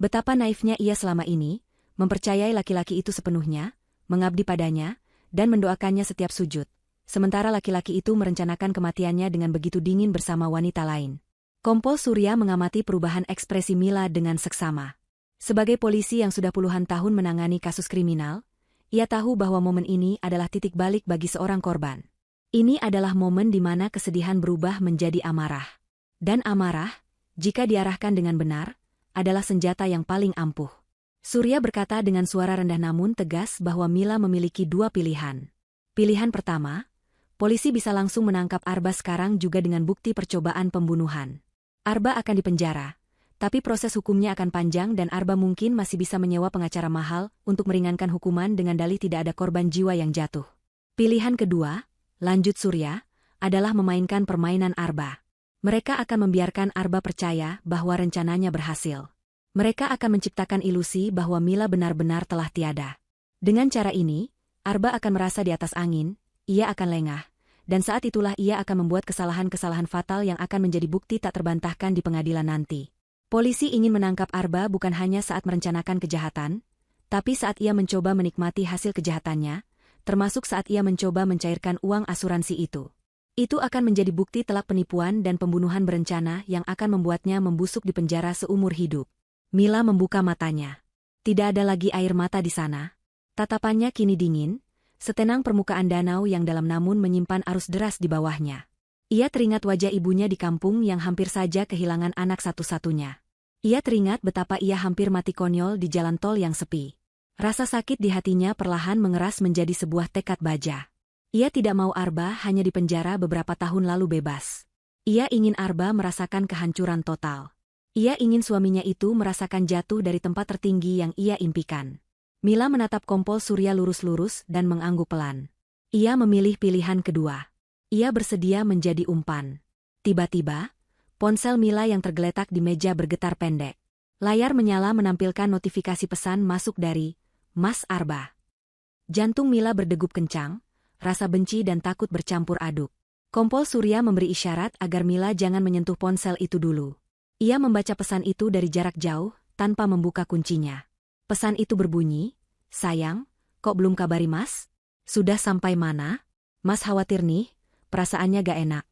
Betapa naifnya ia selama ini, mempercayai laki-laki itu sepenuhnya, mengabdi padanya, dan mendoakannya setiap sujud. Sementara laki-laki itu merencanakan kematiannya dengan begitu dingin bersama wanita lain. Kompol Surya mengamati perubahan ekspresi Mila dengan seksama. Sebagai polisi yang sudah puluhan tahun menangani kasus kriminal, ia tahu bahwa momen ini adalah titik balik bagi seorang korban. Ini adalah momen di mana kesedihan berubah menjadi amarah. Dan amarah, jika diarahkan dengan benar, adalah senjata yang paling ampuh. Surya berkata dengan suara rendah namun tegas bahwa Mila memiliki dua pilihan. Pilihan pertama, polisi bisa langsung menangkap Arba sekarang juga dengan bukti percobaan pembunuhan. Arba akan dipenjara, tapi proses hukumnya akan panjang dan Arba mungkin masih bisa menyewa pengacara mahal untuk meringankan hukuman dengan dalih tidak ada korban jiwa yang jatuh. Pilihan kedua, lanjut Surya, adalah memainkan permainan Arba. Mereka akan membiarkan Arba percaya bahwa rencananya berhasil. Mereka akan menciptakan ilusi bahwa Mila benar-benar telah tiada. Dengan cara ini, Arba akan merasa di atas angin, ia akan lengah, dan saat itulah ia akan membuat kesalahan-kesalahan fatal yang akan menjadi bukti tak terbantahkan di pengadilan nanti. Polisi ingin menangkap Arba bukan hanya saat merencanakan kejahatan, tapi saat ia mencoba menikmati hasil kejahatannya, termasuk saat ia mencoba mencairkan uang asuransi itu. Itu akan menjadi bukti telak penipuan dan pembunuhan berencana yang akan membuatnya membusuk di penjara seumur hidup. Mila membuka matanya. Tidak ada lagi air mata di sana. Tatapannya kini dingin, setenang permukaan danau yang dalam namun menyimpan arus deras di bawahnya. Ia teringat wajah ibunya di kampung yang hampir saja kehilangan anak satu-satunya. Ia teringat betapa ia hampir mati konyol di jalan tol yang sepi. Rasa sakit di hatinya perlahan mengeras menjadi sebuah tekad baja. Ia tidak mau Arba hanya di penjara beberapa tahun lalu bebas. Ia ingin Arba merasakan kehancuran total. Ia ingin suaminya itu merasakan jatuh dari tempat tertinggi yang ia impikan. Mila menatap Kompol Surya lurus-lurus dan mengangguk pelan. Ia memilih pilihan kedua. Ia bersedia menjadi umpan. Tiba-tiba, ponsel Mila yang tergeletak di meja bergetar pendek. Layar menyala menampilkan notifikasi pesan masuk dari Mas Arba. Jantung Mila berdegup kencang, rasa benci dan takut bercampur aduk. Kompol Surya memberi isyarat agar Mila jangan menyentuh ponsel itu dulu. Ia membaca pesan itu dari jarak jauh, tanpa membuka kuncinya. Pesan itu berbunyi, "Sayang, kok belum kabari Mas? Sudah sampai mana? Mas khawatir nih, perasaannya gak enak."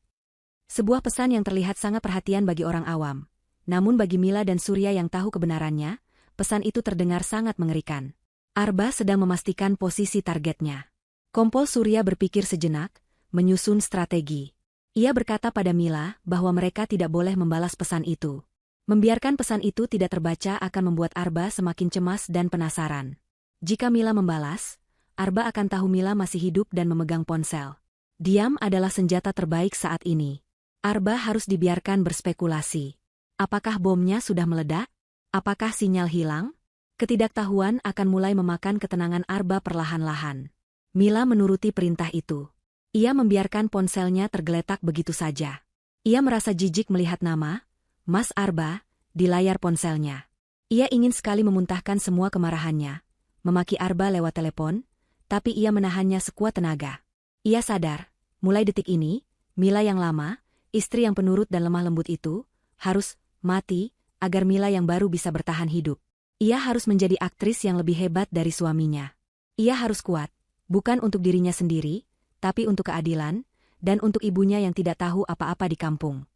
Sebuah pesan yang terlihat sangat perhatian bagi orang awam. Namun bagi Mila dan Surya yang tahu kebenarannya, pesan itu terdengar sangat mengerikan. Arba sedang memastikan posisi targetnya. Kompol Surya berpikir sejenak, menyusun strategi. Ia berkata pada Mila bahwa mereka tidak boleh membalas pesan itu. Membiarkan pesan itu tidak terbaca akan membuat Arba semakin cemas dan penasaran. Jika Mila membalas, Arba akan tahu Mila masih hidup dan memegang ponsel. Diam adalah senjata terbaik saat ini. Arba harus dibiarkan berspekulasi. Apakah bomnya sudah meledak? Apakah sinyal hilang? Ketidaktahuan akan mulai memakan ketenangan Arba perlahan-lahan. Mila menuruti perintah itu. Ia membiarkan ponselnya tergeletak begitu saja. Ia merasa jijik melihat nama, Mas Arba, di layar ponselnya. Ia ingin sekali memuntahkan semua kemarahannya, memaki Arba lewat telepon, tapi ia menahannya sekuat tenaga. Ia sadar, mulai detik ini, Mila yang lama, istri yang penurut dan lemah lembut itu, harus mati, agar Mila yang baru bisa bertahan hidup. Ia harus menjadi aktris yang lebih hebat dari suaminya. Ia harus kuat, bukan untuk dirinya sendiri, tapi untuk keadilan, dan untuk ibunya yang tidak tahu apa-apa di kampung.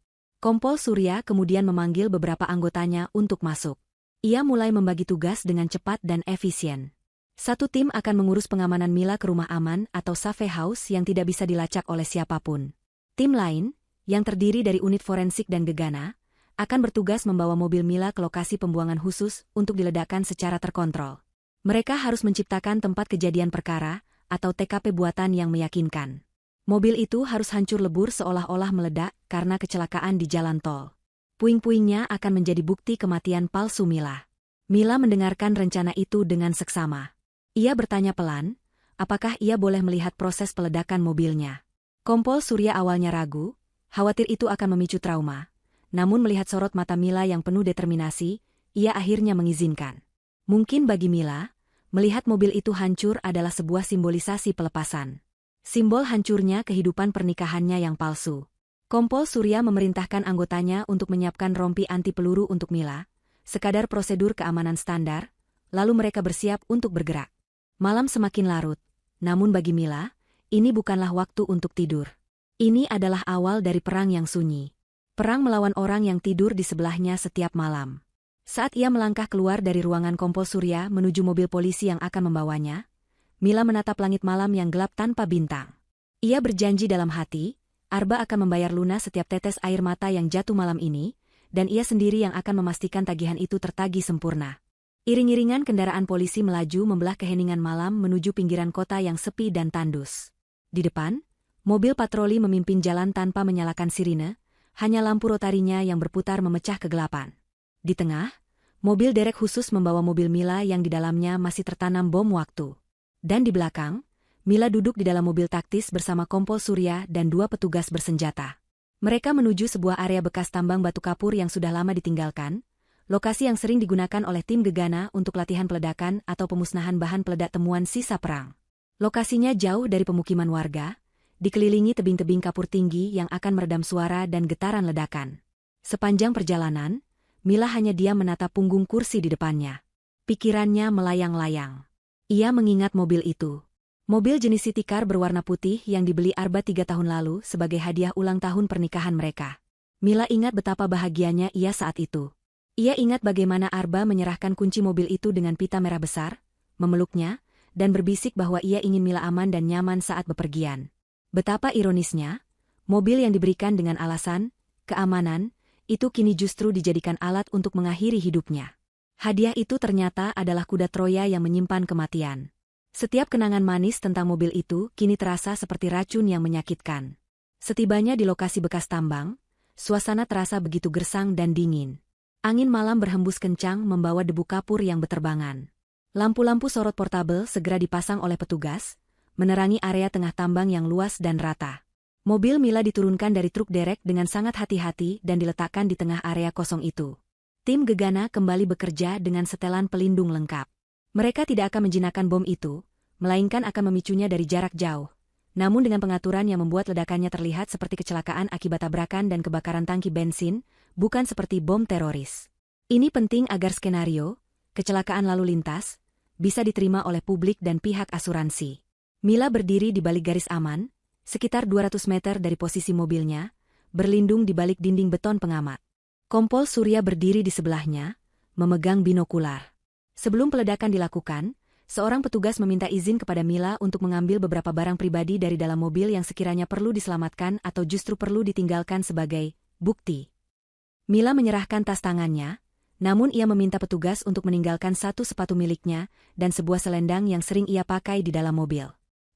Kompol Surya kemudian memanggil beberapa anggotanya untuk masuk. Ia mulai membagi tugas dengan cepat dan efisien. Satu tim akan mengurus pengamanan Mila ke rumah aman atau safe house yang tidak bisa dilacak oleh siapapun. Tim lain, yang terdiri dari unit forensik dan gegana, akan bertugas membawa mobil Mila ke lokasi pembuangan khusus untuk diledakkan secara terkontrol. Mereka harus menciptakan tempat kejadian perkara atau TKP buatan yang meyakinkan. Mobil itu harus hancur lebur seolah-olah meledak karena kecelakaan di jalan tol. Puing-puingnya akan menjadi bukti kematian palsu Mila. Mila mendengarkan rencana itu dengan seksama. Ia bertanya pelan, apakah ia boleh melihat proses peledakan mobilnya. Kompol Surya awalnya ragu, khawatir itu akan memicu trauma. Namun melihat sorot mata Mila yang penuh determinasi, ia akhirnya mengizinkan. Mungkin bagi Mila, melihat mobil itu hancur adalah sebuah simbolisasi pelepasan. Simbol hancurnya kehidupan pernikahannya yang palsu. Kompol Surya memerintahkan anggotanya untuk menyiapkan rompi anti peluru untuk Mila, sekadar prosedur keamanan standar, lalu mereka bersiap untuk bergerak. Malam semakin larut, namun bagi Mila, ini bukanlah waktu untuk tidur. Ini adalah awal dari perang yang sunyi. Perang melawan orang yang tidur di sebelahnya setiap malam. Saat ia melangkah keluar dari ruangan Kompol Surya menuju mobil polisi yang akan membawanya, Mila menatap langit malam yang gelap tanpa bintang. Ia berjanji dalam hati, Arba akan membayar lunas setiap tetes air mata yang jatuh malam ini, dan ia sendiri yang akan memastikan tagihan itu tertagih sempurna. Iring-iringan kendaraan polisi melaju membelah keheningan malam menuju pinggiran kota yang sepi dan tandus. Di depan, mobil patroli memimpin jalan tanpa menyalakan sirine, hanya lampu rotarinya yang berputar memecah kegelapan. Di tengah, mobil derek khusus membawa mobil Mila yang di dalamnya masih tertanam bom waktu. Dan di belakang, Mila duduk di dalam mobil taktis bersama Kompol Surya dan dua petugas bersenjata. Mereka menuju sebuah area bekas tambang batu kapur yang sudah lama ditinggalkan, lokasi yang sering digunakan oleh tim gegana untuk latihan peledakan atau pemusnahan bahan peledak temuan sisa perang. Lokasinya jauh dari pemukiman warga, dikelilingi tebing-tebing kapur tinggi yang akan meredam suara dan getaran ledakan. Sepanjang perjalanan, Mila hanya diam menatap punggung kursi di depannya. Pikirannya melayang-layang. Ia mengingat mobil itu. Mobil jenis city car berwarna putih yang dibeli Arba 3 tahun lalu sebagai hadiah ulang tahun pernikahan mereka. Mila ingat betapa bahagianya ia saat itu. Ia ingat bagaimana Arba menyerahkan kunci mobil itu dengan pita merah besar, memeluknya, dan berbisik bahwa ia ingin Mila aman dan nyaman saat bepergian. Betapa ironisnya, mobil yang diberikan dengan alasan keamanan, itu kini justru dijadikan alat untuk mengakhiri hidupnya. Hadiah itu ternyata adalah kuda Troya yang menyimpan kematian. Setiap kenangan manis tentang mobil itu kini terasa seperti racun yang menyakitkan. Setibanya di lokasi bekas tambang, suasana terasa begitu gersang dan dingin. Angin malam berhembus kencang membawa debu kapur yang beterbangan. Lampu-lampu sorot portabel segera dipasang oleh petugas, menerangi area tengah tambang yang luas dan rata. Mobil Mila diturunkan dari truk derek dengan sangat hati-hati dan diletakkan di tengah area kosong itu. Tim gegana kembali bekerja dengan setelan pelindung lengkap. Mereka tidak akan menjinakkan bom itu, melainkan akan memicunya dari jarak jauh. Namun dengan pengaturan yang membuat ledakannya terlihat seperti kecelakaan akibat tabrakan dan kebakaran tangki bensin, bukan seperti bom teroris. Ini penting agar skenario, kecelakaan lalu lintas, bisa diterima oleh publik dan pihak asuransi. Mila berdiri di balik garis aman, sekitar 200 meter dari posisi mobilnya, berlindung di balik dinding beton pengamat. Kompol Surya berdiri di sebelahnya, memegang binokular. Sebelum peledakan dilakukan, seorang petugas meminta izin kepada Mila untuk mengambil beberapa barang pribadi dari dalam mobil yang sekiranya perlu diselamatkan atau justru perlu ditinggalkan sebagai bukti. Mila menyerahkan tas tangannya, namun ia meminta petugas untuk meninggalkan satu sepatu miliknya dan sebuah selendang yang sering ia pakai di dalam mobil.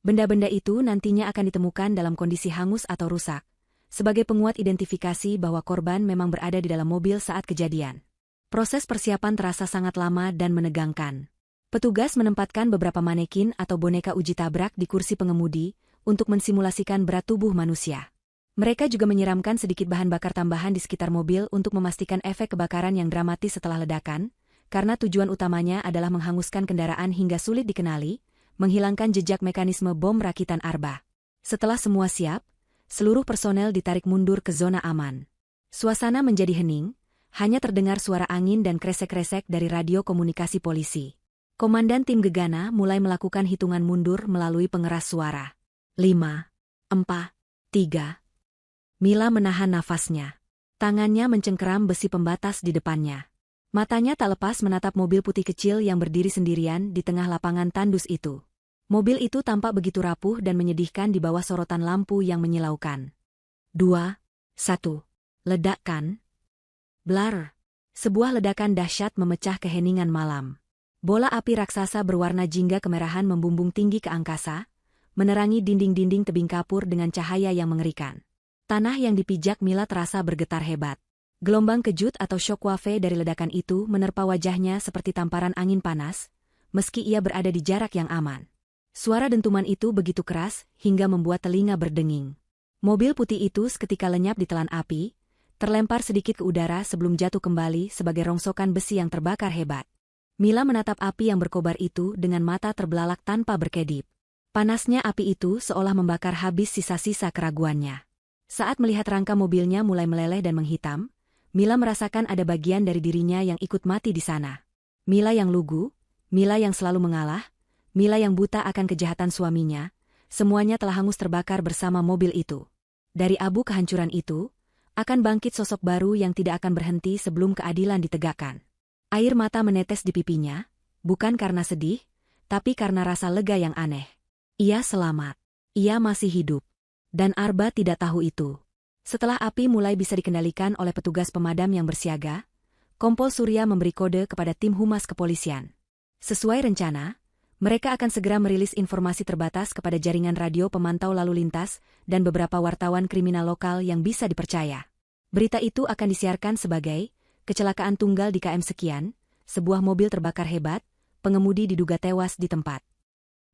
Benda-benda itu nantinya akan ditemukan dalam kondisi hangus atau rusak, sebagai penguat identifikasi bahwa korban memang berada di dalam mobil saat kejadian. Proses persiapan terasa sangat lama dan menegangkan. Petugas menempatkan beberapa manekin atau boneka uji tabrak di kursi pengemudi untuk mensimulasikan berat tubuh manusia. Mereka juga menyiramkan sedikit bahan bakar tambahan di sekitar mobil untuk memastikan efek kebakaran yang dramatis setelah ledakan, karena tujuan utamanya adalah menghanguskan kendaraan hingga sulit dikenali. menghilangkan jejak mekanisme bom rakitan Arba. Setelah semua siap, seluruh personel ditarik mundur ke zona aman. Suasana menjadi hening, hanya terdengar suara angin dan kresek-kresek dari radio komunikasi polisi. Komandan tim Gegana mulai melakukan hitungan mundur melalui pengeras suara. 5, 4, 3. Mila menahan nafasnya. Tangannya mencengkeram besi pembatas di depannya. Matanya tak lepas menatap mobil putih kecil yang berdiri sendirian di tengah lapangan tandus itu. Mobil itu tampak begitu rapuh dan menyedihkan di bawah sorotan lampu yang menyilaukan. 2, 1. Ledakan. Blar. Sebuah ledakan dahsyat memecah keheningan malam. Bola api raksasa berwarna jingga kemerahan membumbung tinggi ke angkasa, menerangi dinding-dinding tebing kapur dengan cahaya yang mengerikan. Tanah yang dipijak Mila terasa bergetar hebat. Gelombang kejut atau shockwave dari ledakan itu menerpa wajahnya seperti tamparan angin panas, meski ia berada di jarak yang aman. Suara dentuman itu begitu keras hingga membuat telinga berdenging. Mobil putih itu seketika lenyap di telan api, terlempar sedikit ke udara sebelum jatuh kembali sebagai rongsokan besi yang terbakar hebat. Mila menatap api yang berkobar itu dengan mata terbelalak tanpa berkedip. Panasnya api itu seolah membakar habis sisa-sisa keraguannya. Saat melihat rangka mobilnya mulai meleleh dan menghitam, Mila merasakan ada bagian dari dirinya yang ikut mati di sana. Mila yang lugu, Mila yang selalu mengalah, Mila yang buta akan kejahatan suaminya, semuanya telah hangus terbakar bersama mobil itu. Dari abu kehancuran itu, akan bangkit sosok baru yang tidak akan berhenti sebelum keadilan ditegakkan. Air mata menetes di pipinya, bukan karena sedih, tapi karena rasa lega yang aneh. Ia selamat. Ia masih hidup. Dan Arba tidak tahu itu. Setelah api mulai bisa dikendalikan oleh petugas pemadam yang bersiaga, Kompol Surya memberi kode kepada tim humas kepolisian. Sesuai rencana, mereka akan segera merilis informasi terbatas kepada jaringan radio pemantau lalu lintas dan beberapa wartawan kriminal lokal yang bisa dipercaya. Berita itu akan disiarkan sebagai kecelakaan tunggal di KM sekian, sebuah mobil terbakar hebat, pengemudi diduga tewas di tempat.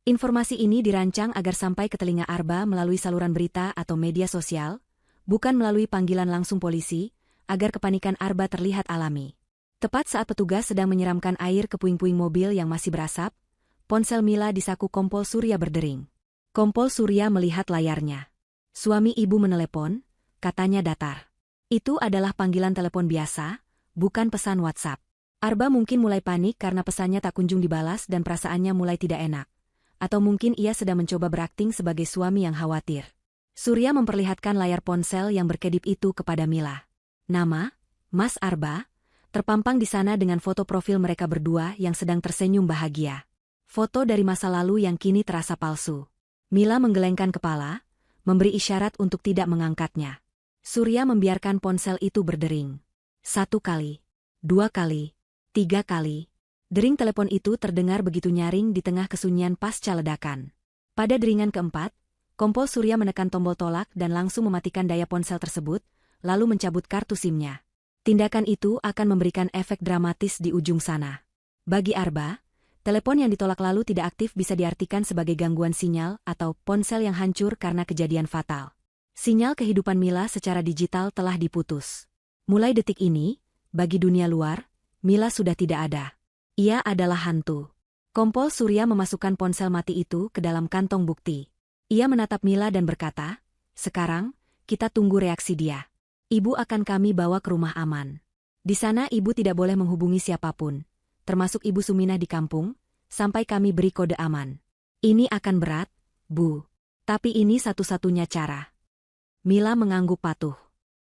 Informasi ini dirancang agar sampai ke telinga Arba melalui saluran berita atau media sosial, bukan melalui panggilan langsung polisi, agar kepanikan Arba terlihat alami. Tepat saat petugas sedang menyiramkan air ke puing-puing mobil yang masih berasap, ponsel Mila di saku Kompol Surya berdering. Kompol Surya melihat layarnya. Suami ibu menelepon, katanya datar. Itu adalah panggilan telepon biasa, bukan pesan WhatsApp. Arba mungkin mulai panik karena pesannya tak kunjung dibalas dan perasaannya mulai tidak enak. Atau mungkin ia sedang mencoba berakting sebagai suami yang khawatir. Surya memperlihatkan layar ponsel yang berkedip itu kepada Mila. Nama, Mas Arba, terpampang di sana dengan foto profil mereka berdua yang sedang tersenyum bahagia. Foto dari masa lalu yang kini terasa palsu. Mila menggelengkan kepala, memberi isyarat untuk tidak mengangkatnya. Surya membiarkan ponsel itu berdering. 1 kali, 2 kali, 3 kali. Dering telepon itu terdengar begitu nyaring di tengah kesunyian pasca ledakan. Pada deringan keempat, Kompol Surya menekan tombol tolak dan langsung mematikan daya ponsel tersebut, lalu mencabut kartu SIM-nya. Tindakan itu akan memberikan efek dramatis di ujung sana. Bagi Arba, telepon yang ditolak lalu tidak aktif bisa diartikan sebagai gangguan sinyal atau ponsel yang hancur karena kejadian fatal. Sinyal kehidupan Mila secara digital telah diputus. Mulai detik ini, bagi dunia luar, Mila sudah tidak ada. Ia adalah hantu. Kompol Surya memasukkan ponsel mati itu ke dalam kantong bukti. Ia menatap Mila dan berkata, "Sekarang, kita tunggu reaksi dia. Ibu akan kami bawa ke rumah aman. Di sana ibu tidak boleh menghubungi siapapun, termasuk Ibu Suminah di kampung, sampai kami beri kode aman. Ini akan berat, Bu. Tapi ini satu-satunya cara." Mila mengangguk patuh.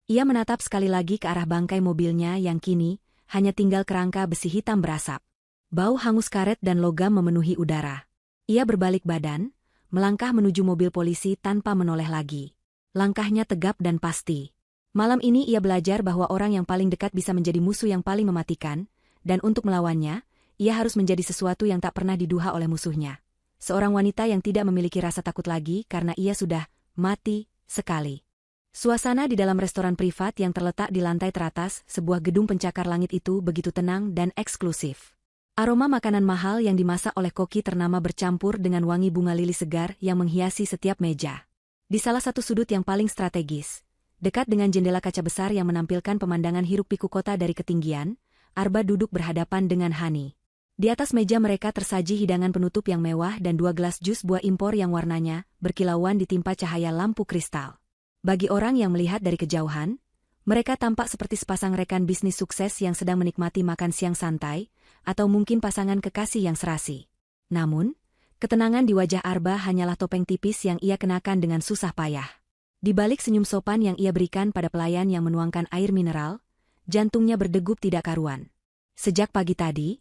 Ia menatap sekali lagi ke arah bangkai mobilnya yang kini hanya tinggal kerangka besi hitam berasap. Bau hangus karet dan logam memenuhi udara. Ia berbalik badan, melangkah menuju mobil polisi tanpa menoleh lagi. Langkahnya tegap dan pasti. Malam ini ia belajar bahwa orang yang paling dekat bisa menjadi musuh yang paling mematikan, dan untuk melawannya, ia harus menjadi sesuatu yang tak pernah diduga oleh musuhnya. Seorang wanita yang tidak memiliki rasa takut lagi karena ia sudah mati sekali. Suasana di dalam restoran privat yang terletak di lantai teratas sebuah gedung pencakar langit itu begitu tenang dan eksklusif. Aroma makanan mahal yang dimasak oleh koki ternama bercampur dengan wangi bunga lili segar yang menghiasi setiap meja. Di salah satu sudut yang paling strategis, dekat dengan jendela kaca besar yang menampilkan pemandangan hiruk-pikuk kota dari ketinggian, Arba duduk berhadapan dengan Hani. Di atas meja mereka tersaji hidangan penutup yang mewah dan 2 gelas jus buah impor yang warnanya berkilauan ditimpa cahaya lampu kristal. Bagi orang yang melihat dari kejauhan, mereka tampak seperti sepasang rekan bisnis sukses yang sedang menikmati makan siang santai, atau mungkin pasangan kekasih yang serasi. Namun, ketenangan di wajah Arba hanyalah topeng tipis yang ia kenakan dengan susah payah. Di balik senyum sopan yang ia berikan pada pelayan yang menuangkan air mineral, jantungnya berdegup tidak karuan. Sejak pagi tadi,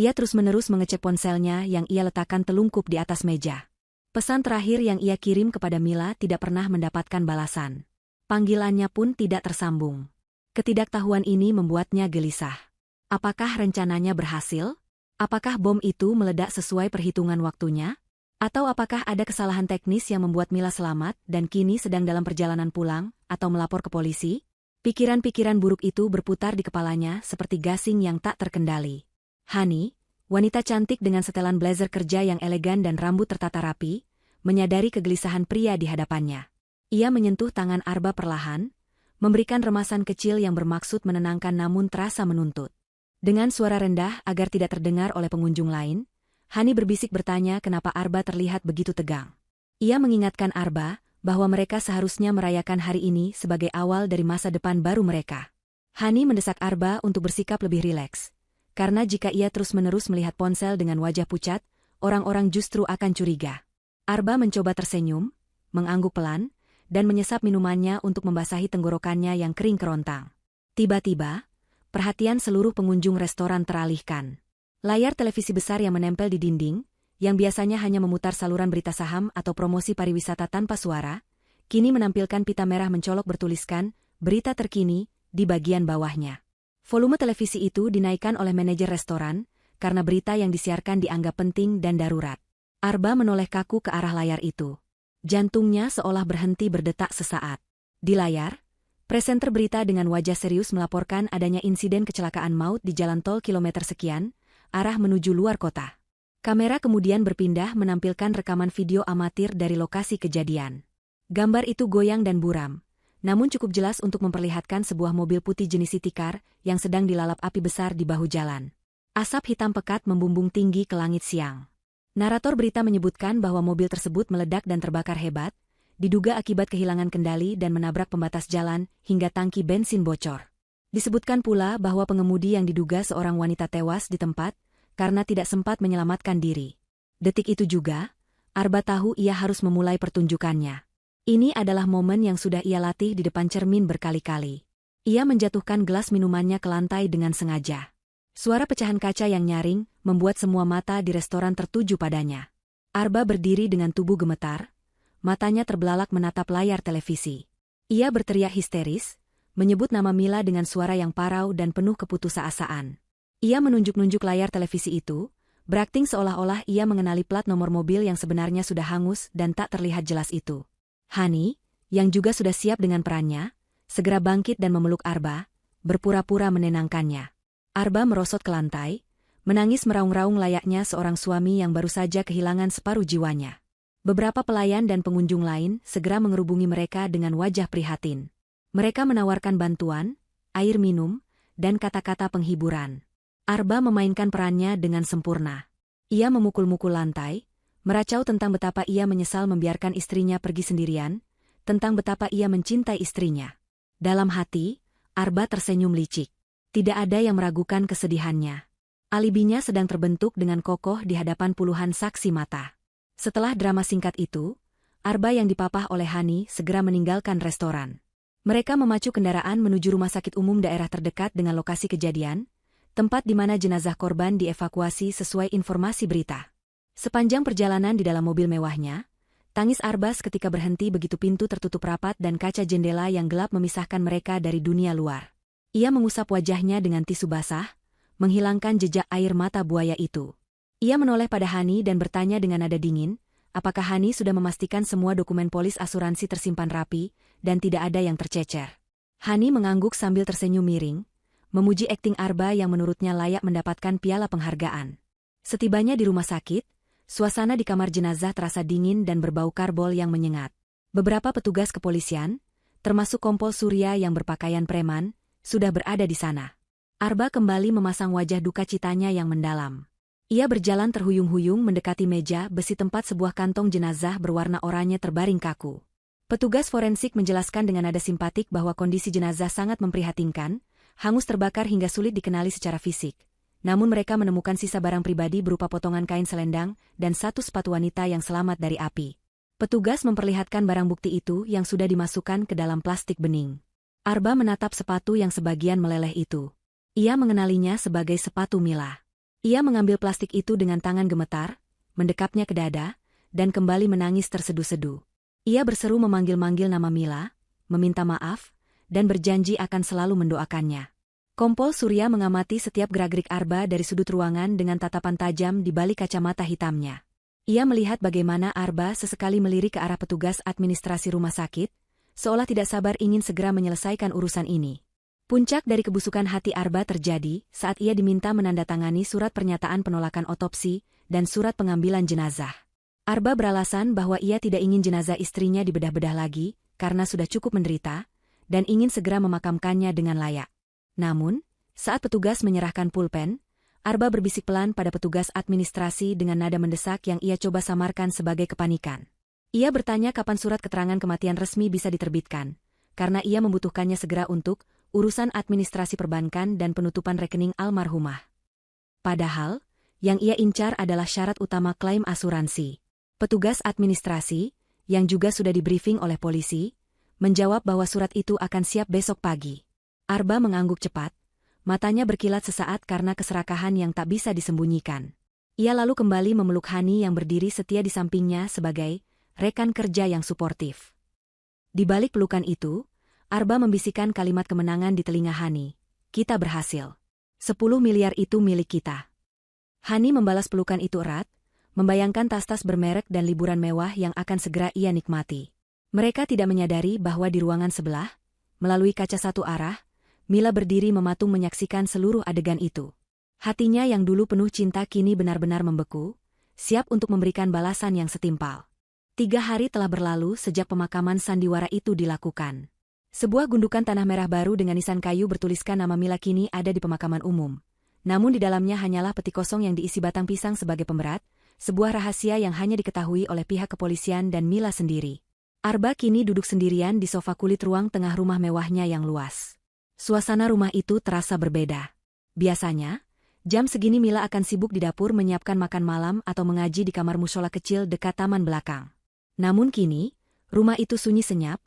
ia terus-menerus mengecek ponselnya yang ia letakkan telungkup di atas meja. Pesan terakhir yang ia kirim kepada Mila tidak pernah mendapatkan balasan. Panggilannya pun tidak tersambung. Ketidaktahuan ini membuatnya gelisah. Apakah rencananya berhasil? Apakah bom itu meledak sesuai perhitungan waktunya? Atau apakah ada kesalahan teknis yang membuat Mila selamat dan kini sedang dalam perjalanan pulang atau melapor ke polisi? Pikiran-pikiran buruk itu berputar di kepalanya seperti gasing yang tak terkendali. Hani, wanita cantik dengan setelan blazer kerja yang elegan dan rambut tertata rapi, menyadari kegelisahan pria di hadapannya. Ia menyentuh tangan Arba perlahan, memberikan remasan kecil yang bermaksud menenangkan namun terasa menuntut. Dengan suara rendah agar tidak terdengar oleh pengunjung lain, Hani berbisik bertanya kenapa Arba terlihat begitu tegang. Ia mengingatkan Arba bahwa mereka seharusnya merayakan hari ini sebagai awal dari masa depan baru mereka. Hani mendesak Arba untuk bersikap lebih rileks. Karena jika ia terus-menerus melihat ponsel dengan wajah pucat, orang-orang justru akan curiga. Arba mencoba tersenyum, mengangguk pelan, dan menyesap minumannya untuk membasahi tenggorokannya yang kering kerontang. Tiba-tiba, perhatian seluruh pengunjung restoran teralihkan. Layar televisi besar yang menempel di dinding, yang biasanya hanya memutar saluran berita saham atau promosi pariwisata tanpa suara, kini menampilkan pita merah mencolok bertuliskan, berita terkini, di bagian bawahnya. Volume televisi itu dinaikkan oleh manajer restoran, karena berita yang disiarkan dianggap penting dan darurat. Arba menoleh kaku ke arah layar itu. Jantungnya seolah berhenti berdetak sesaat. Di layar, presenter berita dengan wajah serius melaporkan adanya insiden kecelakaan maut di jalan tol kilometer sekian, arah menuju luar kota. Kamera kemudian berpindah menampilkan rekaman video amatir dari lokasi kejadian. Gambar itu goyang dan buram, namun cukup jelas untuk memperlihatkan sebuah mobil putih jenis City Car yang sedang dilalap api besar di bahu jalan. Asap hitam pekat membumbung tinggi ke langit siang. Narator berita menyebutkan bahwa mobil tersebut meledak dan terbakar hebat, diduga akibat kehilangan kendali dan menabrak pembatas jalan hingga tangki bensin bocor. Disebutkan pula bahwa pengemudi yang diduga seorang wanita tewas di tempat karena tidak sempat menyelamatkan diri. Detik itu juga, Arba tahu ia harus memulai pertunjukannya. Ini adalah momen yang sudah ia latih di depan cermin berkali-kali. Ia menjatuhkan gelas minumannya ke lantai dengan sengaja. Suara pecahan kaca yang nyaring membuat semua mata di restoran tertuju padanya. Arba berdiri dengan tubuh gemetar, matanya terbelalak menatap layar televisi. Ia berteriak histeris, menyebut nama Mila dengan suara yang parau dan penuh keputusasaan. Ia menunjuk-nunjuk layar televisi itu, berakting seolah-olah ia mengenali plat nomor mobil yang sebenarnya sudah hangus dan tak terlihat jelas itu. Hani, yang juga sudah siap dengan perannya, segera bangkit dan memeluk Arba, berpura-pura menenangkannya. Arba merosot ke lantai, menangis meraung-raung layaknya seorang suami yang baru saja kehilangan separuh jiwanya. Beberapa pelayan dan pengunjung lain segera mengerubungi mereka dengan wajah prihatin. Mereka menawarkan bantuan, air minum, dan kata-kata penghiburan. Arba memainkan perannya dengan sempurna. Ia memukul-mukul lantai, meracau tentang betapa ia menyesal membiarkan istrinya pergi sendirian, tentang betapa ia mencintai istrinya. Dalam hati, Arba tersenyum licik. Tidak ada yang meragukan kesedihannya. Alibinya sedang terbentuk dengan kokoh di hadapan puluhan saksi mata. Setelah drama singkat itu, Arba yang dipapah oleh Hani segera meninggalkan restoran. Mereka memacu kendaraan menuju rumah sakit umum daerah terdekat dengan lokasi kejadian, tempat di mana jenazah korban dievakuasi sesuai informasi berita. Sepanjang perjalanan di dalam mobil mewahnya, tangis Arba ketika berhenti begitu pintu tertutup rapat dan kaca jendela yang gelap memisahkan mereka dari dunia luar. Ia mengusap wajahnya dengan tisu basah, menghilangkan jejak air mata buaya itu. Ia menoleh pada Hani dan bertanya dengan nada dingin, apakah Hani sudah memastikan semua dokumen polis asuransi tersimpan rapi dan tidak ada yang tercecer. Hani mengangguk sambil tersenyum miring, memuji akting Arba yang menurutnya layak mendapatkan piala penghargaan. Setibanya di rumah sakit, suasana di kamar jenazah terasa dingin dan berbau karbol yang menyengat. Beberapa petugas kepolisian, termasuk Kompol Surya yang berpakaian preman, sudah berada di sana. Arba kembali memasang wajah duka citanya yang mendalam. Ia berjalan terhuyung-huyung mendekati meja besi tempat sebuah kantong jenazah berwarna oranye terbaring kaku. Petugas forensik menjelaskan dengan nada simpatik bahwa kondisi jenazah sangat memprihatinkan, hangus terbakar hingga sulit dikenali secara fisik. Namun mereka menemukan sisa barang pribadi berupa potongan kain selendang dan satu sepatu wanita yang selamat dari api. Petugas memperlihatkan barang bukti itu yang sudah dimasukkan ke dalam plastik bening. Arba menatap sepatu yang sebagian meleleh itu. Ia mengenalinya sebagai sepatu Mila. Ia mengambil plastik itu dengan tangan gemetar, mendekapnya ke dada, dan kembali menangis terseduh-seduh. Ia berseru memanggil-manggil nama Mila, meminta maaf, dan berjanji akan selalu mendoakannya. Kompol Surya mengamati setiap gerak-gerik Arba dari sudut ruangan dengan tatapan tajam di balik kacamata hitamnya. Ia melihat bagaimana Arba sesekali melirik ke arah petugas administrasi rumah sakit, seolah tidak sabar ingin segera menyelesaikan urusan ini. Puncak dari kebusukan hati Arba terjadi saat ia diminta menandatangani surat pernyataan penolakan otopsi dan surat pengambilan jenazah. Arba beralasan bahwa ia tidak ingin jenazah istrinya dibedah-bedah lagi karena sudah cukup menderita dan ingin segera memakamkannya dengan layak. Namun, saat petugas menyerahkan pulpen, Arba berbisik pelan pada petugas administrasi dengan nada mendesak yang ia coba samarkan sebagai kepanikan. Ia bertanya kapan surat keterangan kematian resmi bisa diterbitkan, karena ia membutuhkannya segera untuk urusan administrasi perbankan dan penutupan rekening almarhumah. Padahal, yang ia incar adalah syarat utama klaim asuransi. Petugas administrasi, yang juga sudah dibriefing oleh polisi, menjawab bahwa surat itu akan siap besok pagi. Arba mengangguk cepat, matanya berkilat sesaat karena keserakahan yang tak bisa disembunyikan. Ia lalu kembali memeluk Hani yang berdiri setia di sampingnya sebagai rekan kerja yang suportif. Di balik pelukan itu, Arba membisikkan kalimat kemenangan di telinga Hani. Kita berhasil. 10 miliar itu milik kita. Hani membalas pelukan itu erat, membayangkan tas-tas bermerek dan liburan mewah yang akan segera ia nikmati. Mereka tidak menyadari bahwa di ruangan sebelah, melalui kaca satu arah, Mila berdiri mematung menyaksikan seluruh adegan itu. Hatinya yang dulu penuh cinta kini benar-benar membeku, siap untuk memberikan balasan yang setimpal. 3 hari telah berlalu sejak pemakaman sandiwara itu dilakukan. Sebuah gundukan tanah merah baru dengan nisan kayu bertuliskan nama Mila kini ada di pemakaman umum. Namun di dalamnya hanyalah peti kosong yang diisi batang pisang sebagai pemberat, sebuah rahasia yang hanya diketahui oleh pihak kepolisian dan Mila sendiri. Arba kini duduk sendirian di sofa kulit ruang tengah rumah mewahnya yang luas. Suasana rumah itu terasa berbeda. Biasanya, jam segini Mila akan sibuk di dapur menyiapkan makan malam atau mengaji di kamar mushola kecil dekat taman belakang. Namun kini, rumah itu sunyi senyap.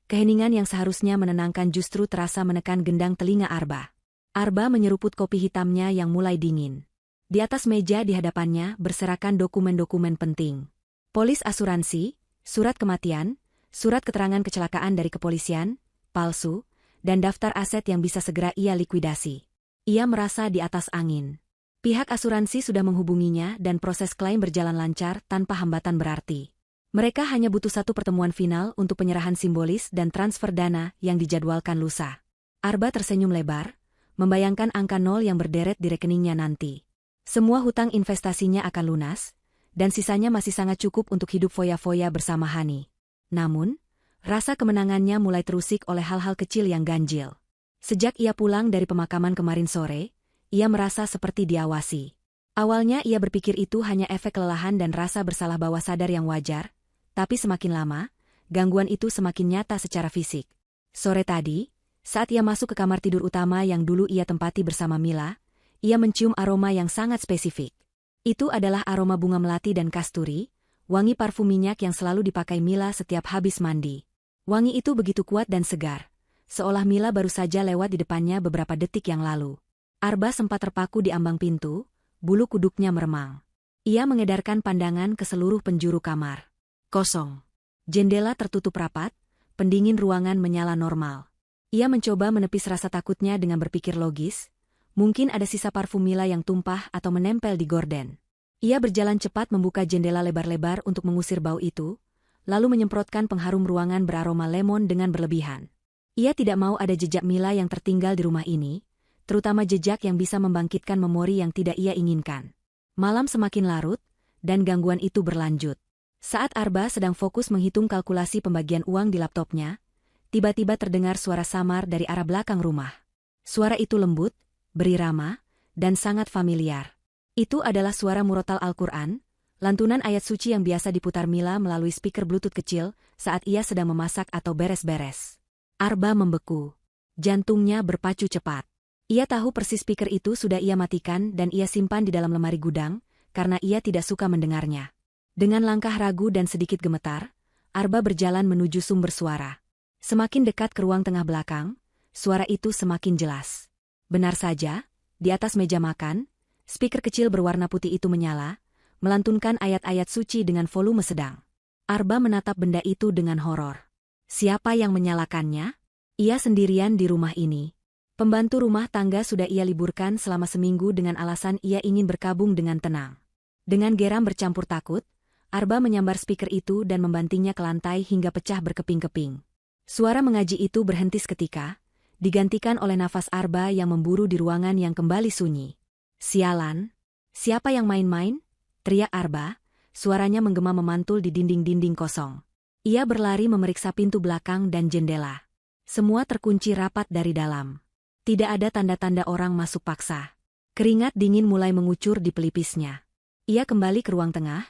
Keheningan yang seharusnya menenangkan justru terasa menekan gendang telinga Arba. Arba menyeruput kopi hitamnya yang mulai dingin. Di atas meja di hadapannya berserakan dokumen-dokumen penting. Polis asuransi, surat kematian, surat keterangan kecelakaan dari kepolisian, palsu, dan daftar aset yang bisa segera ia likuidasi. Ia merasa di atas angin. Pihak asuransi sudah menghubunginya dan proses klaim berjalan lancar tanpa hambatan berarti. Mereka hanya butuh satu pertemuan final untuk penyerahan simbolis dan transfer dana yang dijadwalkan lusa. Arba tersenyum lebar, membayangkan angka 0 yang berderet di rekeningnya nanti. Semua hutang investasinya akan lunas, dan sisanya masih sangat cukup untuk hidup foya-foya bersama Hani. Namun, rasa kemenangannya mulai terusik oleh hal-hal kecil yang ganjil. Sejak ia pulang dari pemakaman kemarin sore, ia merasa seperti diawasi. Awalnya ia berpikir itu hanya efek kelelahan dan rasa bersalah bawah sadar yang wajar, tapi semakin lama, gangguan itu semakin nyata secara fisik. Sore tadi, saat ia masuk ke kamar tidur utama yang dulu ia tempati bersama Mila, ia mencium aroma yang sangat spesifik. Itu adalah aroma bunga melati dan kasturi, wangi parfum minyak yang selalu dipakai Mila setiap habis mandi. Wangi itu begitu kuat dan segar, seolah Mila baru saja lewat di depannya beberapa detik yang lalu. Arba sempat terpaku di ambang pintu, bulu kuduknya meremang. Ia mengedarkan pandangan ke seluruh penjuru kamar. Kosong. Jendela tertutup rapat, pendingin ruangan menyala normal. Ia mencoba menepis rasa takutnya dengan berpikir logis, mungkin ada sisa parfum Mila yang tumpah atau menempel di gorden. Ia berjalan cepat membuka jendela lebar-lebar untuk mengusir bau itu, lalu menyemprotkan pengharum ruangan beraroma lemon dengan berlebihan. Ia tidak mau ada jejak Mila yang tertinggal di rumah ini, terutama jejak yang bisa membangkitkan memori yang tidak ia inginkan. Malam semakin larut, dan gangguan itu berlanjut. Saat Arba sedang fokus menghitung kalkulasi pembagian uang di laptopnya, tiba-tiba terdengar suara samar dari arah belakang rumah. Suara itu lembut, berirama, dan sangat familiar. Itu adalah suara murotal Al-Quran, lantunan ayat suci yang biasa diputar Mila melalui speaker Bluetooth kecil saat ia sedang memasak atau beres-beres. Arba membeku. Jantungnya berpacu cepat. Ia tahu persis speaker itu sudah ia matikan dan ia simpan di dalam lemari gudang, karena ia tidak suka mendengarnya. Dengan langkah ragu dan sedikit gemetar, Arba berjalan menuju sumber suara. Semakin dekat ke ruang tengah belakang, suara itu semakin jelas. Benar saja, di atas meja makan, speaker kecil berwarna putih itu menyala, melantunkan ayat-ayat suci dengan volume sedang. Arba menatap benda itu dengan horor. Siapa yang menyalakannya? Ia sendirian di rumah ini. Pembantu rumah tangga sudah ia liburkan selama seminggu dengan alasan ia ingin berkabung dengan tenang. Dengan geram bercampur takut, Arba menyambar speaker itu dan membantingnya ke lantai hingga pecah berkeping-keping. Suara mengaji itu berhenti seketika, digantikan oleh nafas Arba yang memburu di ruangan yang kembali sunyi. Sialan! Siapa yang main-main? Teriak Arba, suaranya menggema memantul di dinding-dinding kosong. Ia berlari memeriksa pintu belakang dan jendela. Semua terkunci rapat dari dalam. Tidak ada tanda-tanda orang masuk paksa. Keringat dingin mulai mengucur di pelipisnya. Ia kembali ke ruang tengah,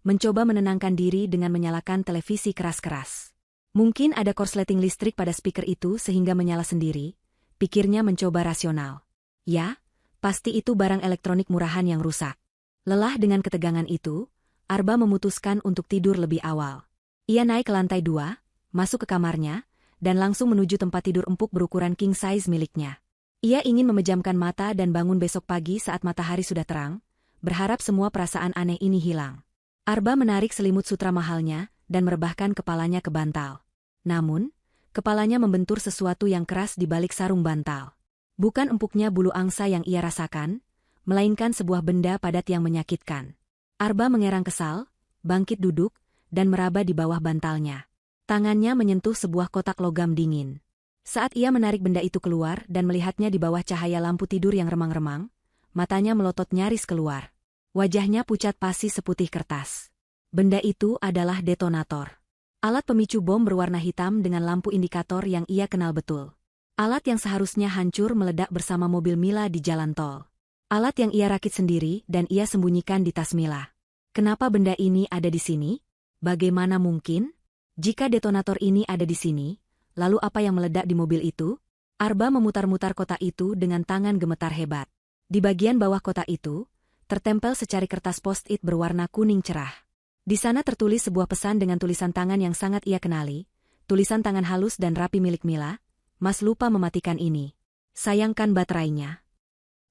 mencoba menenangkan diri dengan menyalakan televisi keras-keras. Mungkin ada korsleting listrik pada speaker itu sehingga menyala sendiri, pikirnya mencoba rasional. Ya, pasti itu barang elektronik murahan yang rusak. Lelah dengan ketegangan itu, Arba memutuskan untuk tidur lebih awal. Ia naik ke lantai 2, masuk ke kamarnya, dan langsung menuju tempat tidur empuk berukuran king size miliknya. Ia ingin memejamkan mata dan bangun besok pagi saat matahari sudah terang, berharap semua perasaan aneh ini hilang. Arba menarik selimut sutra mahalnya dan merebahkan kepalanya ke bantal. Namun, kepalanya membentur sesuatu yang keras di balik sarung bantal. Bukan empuknya bulu angsa yang ia rasakan, melainkan sebuah benda padat yang menyakitkan. Arba mengerang kesal, bangkit duduk, dan meraba di bawah bantalnya. Tangannya menyentuh sebuah kotak logam dingin. Saat ia menarik benda itu keluar dan melihatnya di bawah cahaya lampu tidur yang remang-remang, matanya melotot nyaris keluar. Wajahnya pucat pasi seputih kertas. Benda itu adalah detonator. Alat pemicu bom berwarna hitam dengan lampu indikator yang ia kenal betul. Alat yang seharusnya hancur meledak bersama mobil Mila di jalan tol. Alat yang ia rakit sendiri dan ia sembunyikan di tas Mila. Kenapa benda ini ada di sini? Bagaimana mungkin? Jika detonator ini ada di sini, lalu apa yang meledak di mobil itu? Arba memutar-mutar kotak itu dengan tangan gemetar hebat. Di bagian bawah kotak itu, tertempel secari kertas post-it berwarna kuning cerah. Di sana tertulis sebuah pesan dengan tulisan tangan yang sangat ia kenali, tulisan tangan halus dan rapi milik Mila, "Mas lupa mematikan ini. Sayangkan baterainya."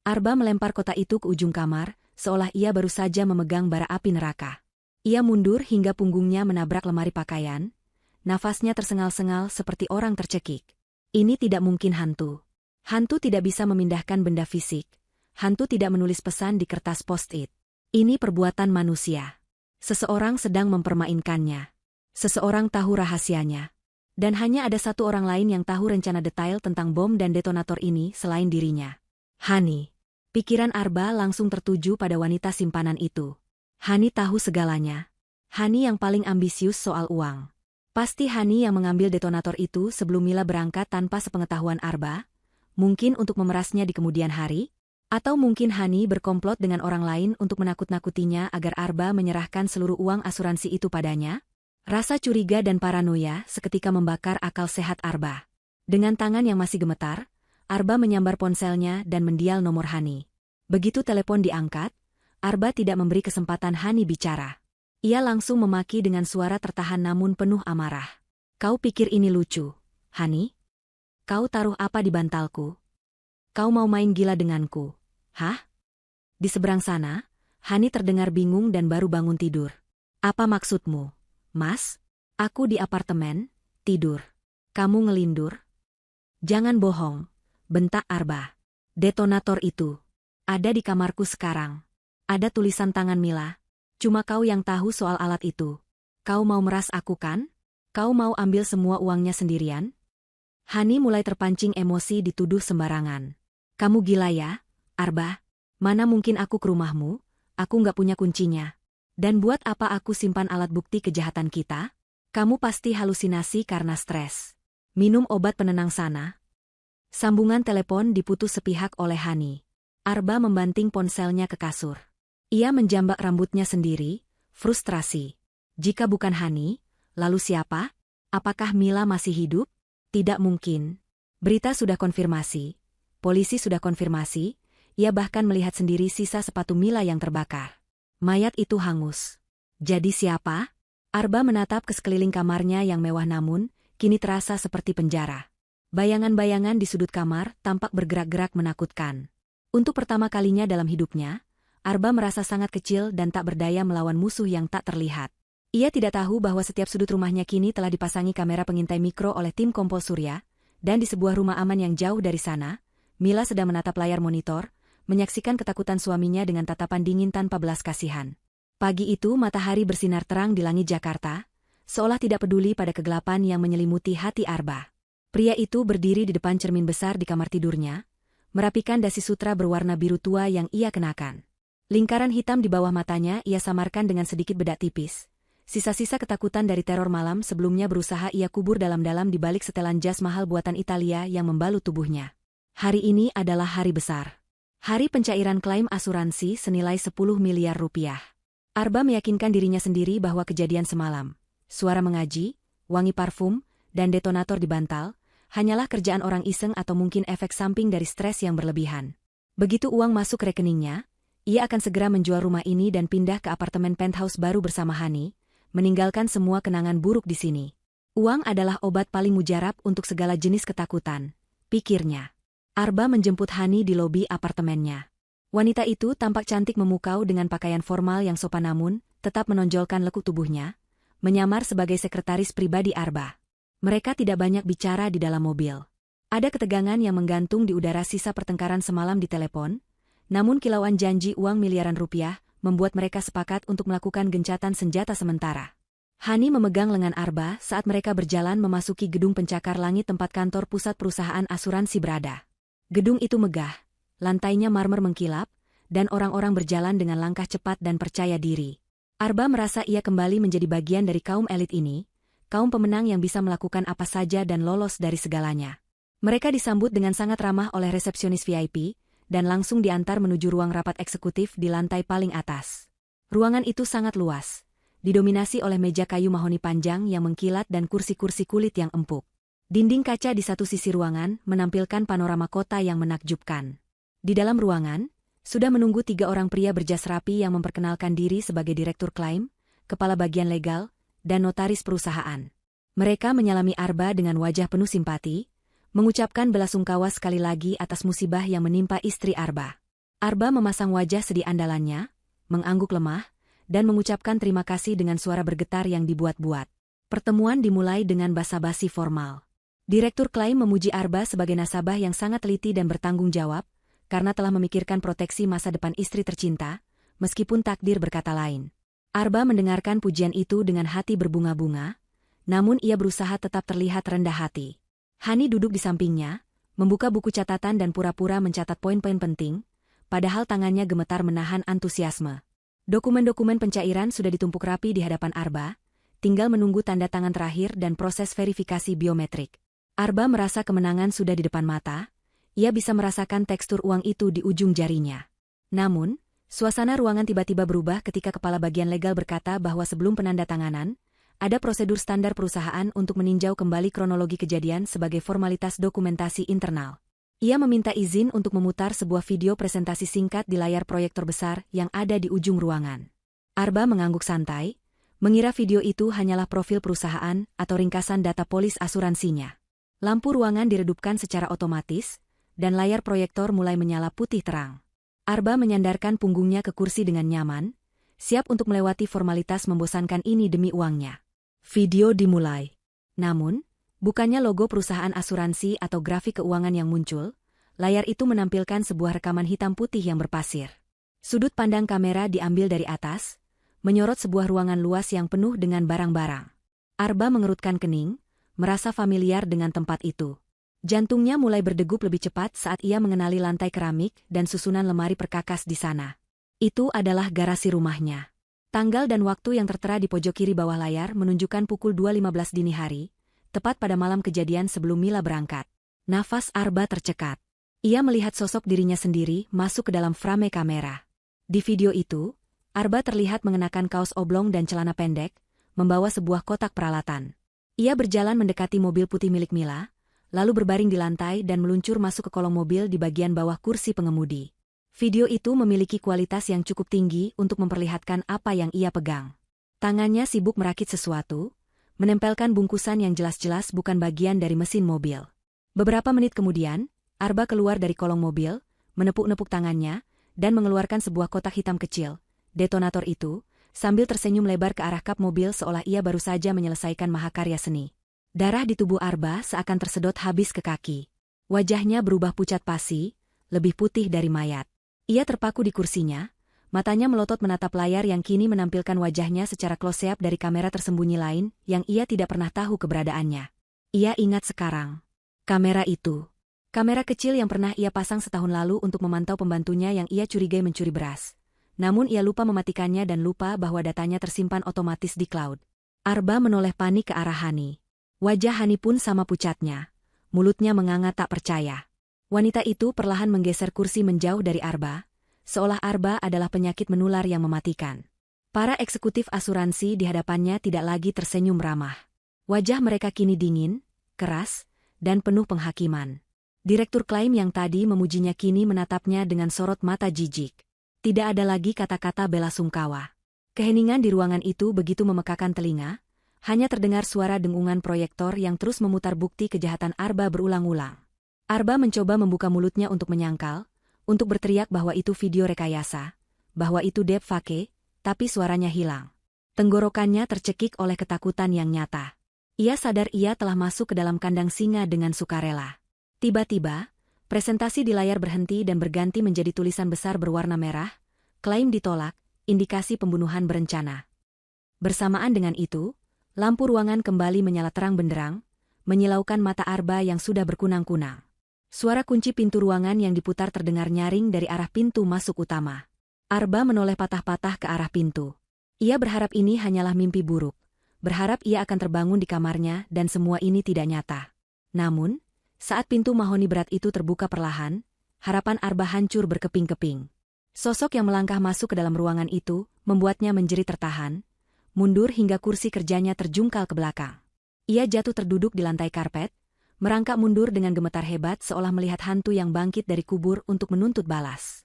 Arba melempar kotak itu ke ujung kamar, seolah ia baru saja memegang bara api neraka. Ia mundur hingga punggungnya menabrak lemari pakaian. Nafasnya tersengal-sengal seperti orang tercekik. Ini tidak mungkin hantu. Hantu tidak bisa memindahkan benda fisik. Hantu tidak menulis pesan di kertas post-it. Ini perbuatan manusia. Seseorang sedang mempermainkannya. Seseorang tahu rahasianya. Dan hanya ada satu orang lain yang tahu rencana detail tentang bom dan detonator ini selain dirinya. Hani. Pikiran Arba langsung tertuju pada wanita simpanan itu. Hani tahu segalanya. Hani yang paling ambisius soal uang. Pasti Hani yang mengambil detonator itu sebelum Mila berangkat tanpa sepengetahuan Arba, mungkin untuk memerasnya di kemudian hari, atau mungkin Hani berkomplot dengan orang lain untuk menakut-nakutinya agar Arba menyerahkan seluruh uang asuransi itu padanya. Rasa curiga dan paranoia seketika membakar akal sehat Arba. Dengan tangan yang masih gemetar, Arba menyambar ponselnya dan mendial nomor Hani. Begitu telepon diangkat, Arba tidak memberi kesempatan Hani bicara. Ia langsung memaki dengan suara tertahan namun penuh amarah. "Kau pikir ini lucu, Hani? Kau taruh apa di bantalku? Kau mau main gila denganku? Hah?" Di seberang sana, Hani terdengar bingung dan baru bangun tidur. "Apa maksudmu, Mas? Aku di apartemen, tidur. Kamu ngelindur?" "Jangan bohong," bentak Arba. "Detonator itu ada di kamarku sekarang. Ada tulisan tangan Mila. Cuma kau yang tahu soal alat itu. Kau mau meras aku kan? Kau mau ambil semua uangnya sendirian?" Hani mulai terpancing emosi dituduh sembarangan. "Kamu gila ya, Arba? Mana mungkin aku ke rumahmu? Aku nggak punya kuncinya. Dan buat apa aku simpan alat bukti kejahatan kita? Kamu pasti halusinasi karena stres. Minum obat penenang sana." Sambungan telepon diputus sepihak oleh Hani. Arba membanting ponselnya ke kasur. Ia menjambak rambutnya sendiri, frustrasi. Jika bukan Hani, lalu siapa? Apakah Mila masih hidup? Tidak mungkin. Berita sudah konfirmasi. Polisi sudah konfirmasi. Ia bahkan melihat sendiri sisa sepatu Mila yang terbakar. Mayat itu hangus. Jadi siapa? Arba menatap ke sekeliling kamarnya yang mewah namun, kini terasa seperti penjara. Bayangan-bayangan di sudut kamar tampak bergerak-gerak menakutkan. Untuk pertama kalinya dalam hidupnya, Arba merasa sangat kecil dan tak berdaya melawan musuh yang tak terlihat. Ia tidak tahu bahwa setiap sudut rumahnya kini telah dipasangi kamera pengintai mikro oleh tim Kompol Surya, dan di sebuah rumah aman yang jauh dari sana, Mila sedang menatap layar monitor, menyaksikan ketakutan suaminya dengan tatapan dingin tanpa belas kasihan. Pagi itu matahari bersinar terang di langit Jakarta, seolah tidak peduli pada kegelapan yang menyelimuti hati Arba. Pria itu berdiri di depan cermin besar di kamar tidurnya, merapikan dasi sutra berwarna biru tua yang ia kenakan. Lingkaran hitam di bawah matanya ia samarkan dengan sedikit bedak tipis. Sisa-sisa ketakutan dari teror malam sebelumnya berusaha ia kubur dalam-dalam di balik setelan jas mahal buatan Italia yang membalut tubuhnya. Hari ini adalah hari besar. Hari pencairan klaim asuransi senilai 10 miliar rupiah. Arba meyakinkan dirinya sendiri bahwa kejadian semalam, suara mengaji, wangi parfum, dan detonator di bantal, hanyalah kerjaan orang iseng atau mungkin efek samping dari stres yang berlebihan. Begitu uang masuk ke rekeningnya, ia akan segera menjual rumah ini dan pindah ke apartemen penthouse baru bersama Hani, meninggalkan semua kenangan buruk di sini. Uang adalah obat paling mujarab untuk segala jenis ketakutan, pikirnya. Arba menjemput Hani di lobi apartemennya. Wanita itu tampak cantik memukau dengan pakaian formal yang sopan namun, tetap menonjolkan lekuk tubuhnya, menyamar sebagai sekretaris pribadi Arba. Mereka tidak banyak bicara di dalam mobil. Ada ketegangan yang menggantung di udara sisa pertengkaran semalam di telepon, namun kilauan janji uang miliaran rupiah membuat mereka sepakat untuk melakukan gencatan senjata sementara. Hani memegang lengan Arba saat mereka berjalan memasuki gedung pencakar langit tempat kantor pusat perusahaan asuransi berada. Gedung itu megah, lantainya marmer mengkilap, dan orang-orang berjalan dengan langkah cepat dan percaya diri. Arba merasa ia kembali menjadi bagian dari kaum elit ini, kaum pemenang yang bisa melakukan apa saja dan lolos dari segalanya. Mereka disambut dengan sangat ramah oleh resepsionis VIP, dan langsung diantar menuju ruang rapat eksekutif di lantai paling atas. Ruangan itu sangat luas, didominasi oleh meja kayu mahoni panjang yang mengkilat dan kursi-kursi kulit yang empuk. Dinding kaca di satu sisi ruangan menampilkan panorama kota yang menakjubkan. Di dalam ruangan, sudah menunggu 3 orang pria berjas rapi yang memperkenalkan diri sebagai direktur klaim, kepala bagian legal, dan notaris perusahaan. Mereka menyalami Arba dengan wajah penuh simpati, mengucapkan belasungkawa sekali lagi atas musibah yang menimpa istri Arba. Arba memasang wajah sedih andalannya, mengangguk lemah, dan mengucapkan terima kasih dengan suara bergetar yang dibuat-buat. Pertemuan dimulai dengan basa-basi formal. Direktur klaim memuji Arba sebagai nasabah yang sangat teliti dan bertanggung jawab, karena telah memikirkan proteksi masa depan istri tercinta, meskipun takdir berkata lain. Arba mendengarkan pujian itu dengan hati berbunga-bunga, namun ia berusaha tetap terlihat rendah hati. Hani duduk di sampingnya, membuka buku catatan dan pura-pura mencatat poin-poin penting, padahal tangannya gemetar menahan antusiasme. Dokumen-dokumen pencairan sudah ditumpuk rapi di hadapan Arba, tinggal menunggu tanda tangan terakhir dan proses verifikasi biometrik. Arba merasa kemenangan sudah di depan mata, ia bisa merasakan tekstur uang itu di ujung jarinya. Namun, suasana ruangan tiba-tiba berubah ketika kepala bagian legal berkata bahwa sebelum penandatanganan, ada prosedur standar perusahaan untuk meninjau kembali kronologi kejadian sebagai formalitas dokumentasi internal. Ia meminta izin untuk memutar sebuah video presentasi singkat di layar proyektor besar yang ada di ujung ruangan. Arba mengangguk santai, mengira video itu hanyalah profil perusahaan atau ringkasan data polis asuransinya. Lampu ruangan diredupkan secara otomatis, dan layar proyektor mulai menyala putih terang. Arba menyandarkan punggungnya ke kursi dengan nyaman, siap untuk melewati formalitas membosankan ini demi uangnya. Video dimulai. Namun, bukannya logo perusahaan asuransi atau grafik keuangan yang muncul, layar itu menampilkan sebuah rekaman hitam putih yang berpasir. Sudut pandang kamera diambil dari atas, menyorot sebuah ruangan luas yang penuh dengan barang-barang. Arba mengerutkan kening, merasa familiar dengan tempat itu. Jantungnya mulai berdegup lebih cepat saat ia mengenali lantai keramik dan susunan lemari perkakas di sana. Itu adalah garasi rumahnya. Tanggal dan waktu yang tertera di pojok kiri bawah layar menunjukkan pukul 2.15 dini hari, tepat pada malam kejadian sebelum Mila berangkat. Nafas Arba tercekat. Ia melihat sosok dirinya sendiri masuk ke dalam frame kamera. Di video itu, Arba terlihat mengenakan kaos oblong dan celana pendek, membawa sebuah kotak peralatan. Ia berjalan mendekati mobil putih milik Mila, lalu berbaring di lantai dan meluncur masuk ke kolong mobil di bagian bawah kursi pengemudi. Video itu memiliki kualitas yang cukup tinggi untuk memperlihatkan apa yang ia pegang. Tangannya sibuk merakit sesuatu, menempelkan bungkusan yang jelas-jelas bukan bagian dari mesin mobil. Beberapa menit kemudian, Arba keluar dari kolong mobil, menepuk-nepuk tangannya, dan mengeluarkan sebuah kotak hitam kecil, detonator itu, sambil tersenyum lebar ke arah kap mobil seolah ia baru saja menyelesaikan mahakarya seni. Darah di tubuh Arba seakan tersedot habis ke kaki. Wajahnya berubah pucat pasi, lebih putih dari mayat. Ia terpaku di kursinya, matanya melotot menatap layar yang kini menampilkan wajahnya secara close-up dari kamera tersembunyi lain yang ia tidak pernah tahu keberadaannya. Ia ingat sekarang. Kamera itu. Kamera kecil yang pernah ia pasang setahun lalu untuk memantau pembantunya yang ia curigai mencuri beras. Namun ia lupa mematikannya dan lupa bahwa datanya tersimpan otomatis di cloud. Arba menoleh panik ke arah Hani. Wajah Hani pun sama pucatnya. Mulutnya menganga tak percaya. Wanita itu perlahan menggeser kursi menjauh dari Arba, seolah Arba adalah penyakit menular yang mematikan. Para eksekutif asuransi di hadapannya tidak lagi tersenyum ramah. Wajah mereka kini dingin, keras, dan penuh penghakiman. Direktur klaim yang tadi memujinya kini menatapnya dengan sorot mata jijik. Tidak ada lagi kata-kata bela sungkawa. Keheningan di ruangan itu begitu memekakan telinga, hanya terdengar suara dengungan proyektor yang terus memutar bukti kejahatan Arba berulang-ulang. Arba mencoba membuka mulutnya untuk menyangkal, untuk berteriak bahwa itu video rekayasa, bahwa itu deepfake, tapi suaranya hilang. Tenggorokannya tercekik oleh ketakutan yang nyata. Ia sadar ia telah masuk ke dalam kandang singa dengan sukarela. Tiba-tiba, presentasi di layar berhenti dan berganti menjadi tulisan besar berwarna merah, klaim ditolak, indikasi pembunuhan berencana. Bersamaan dengan itu, lampu ruangan kembali menyala terang benderang, menyilaukan mata Arba yang sudah berkunang-kunang. Suara kunci pintu ruangan yang diputar terdengar nyaring dari arah pintu masuk utama. Arba menoleh patah-patah ke arah pintu. Ia berharap ini hanyalah mimpi buruk, berharap ia akan terbangun di kamarnya dan semua ini tidak nyata. Namun, saat pintu mahoni berat itu terbuka perlahan, harapan Arba hancur berkeping-keping. Sosok yang melangkah masuk ke dalam ruangan itu membuatnya menjerit tertahan, mundur hingga kursi kerjanya terjungkal ke belakang. Ia jatuh terduduk di lantai karpet, merangkak mundur dengan gemetar hebat seolah melihat hantu yang bangkit dari kubur untuk menuntut balas.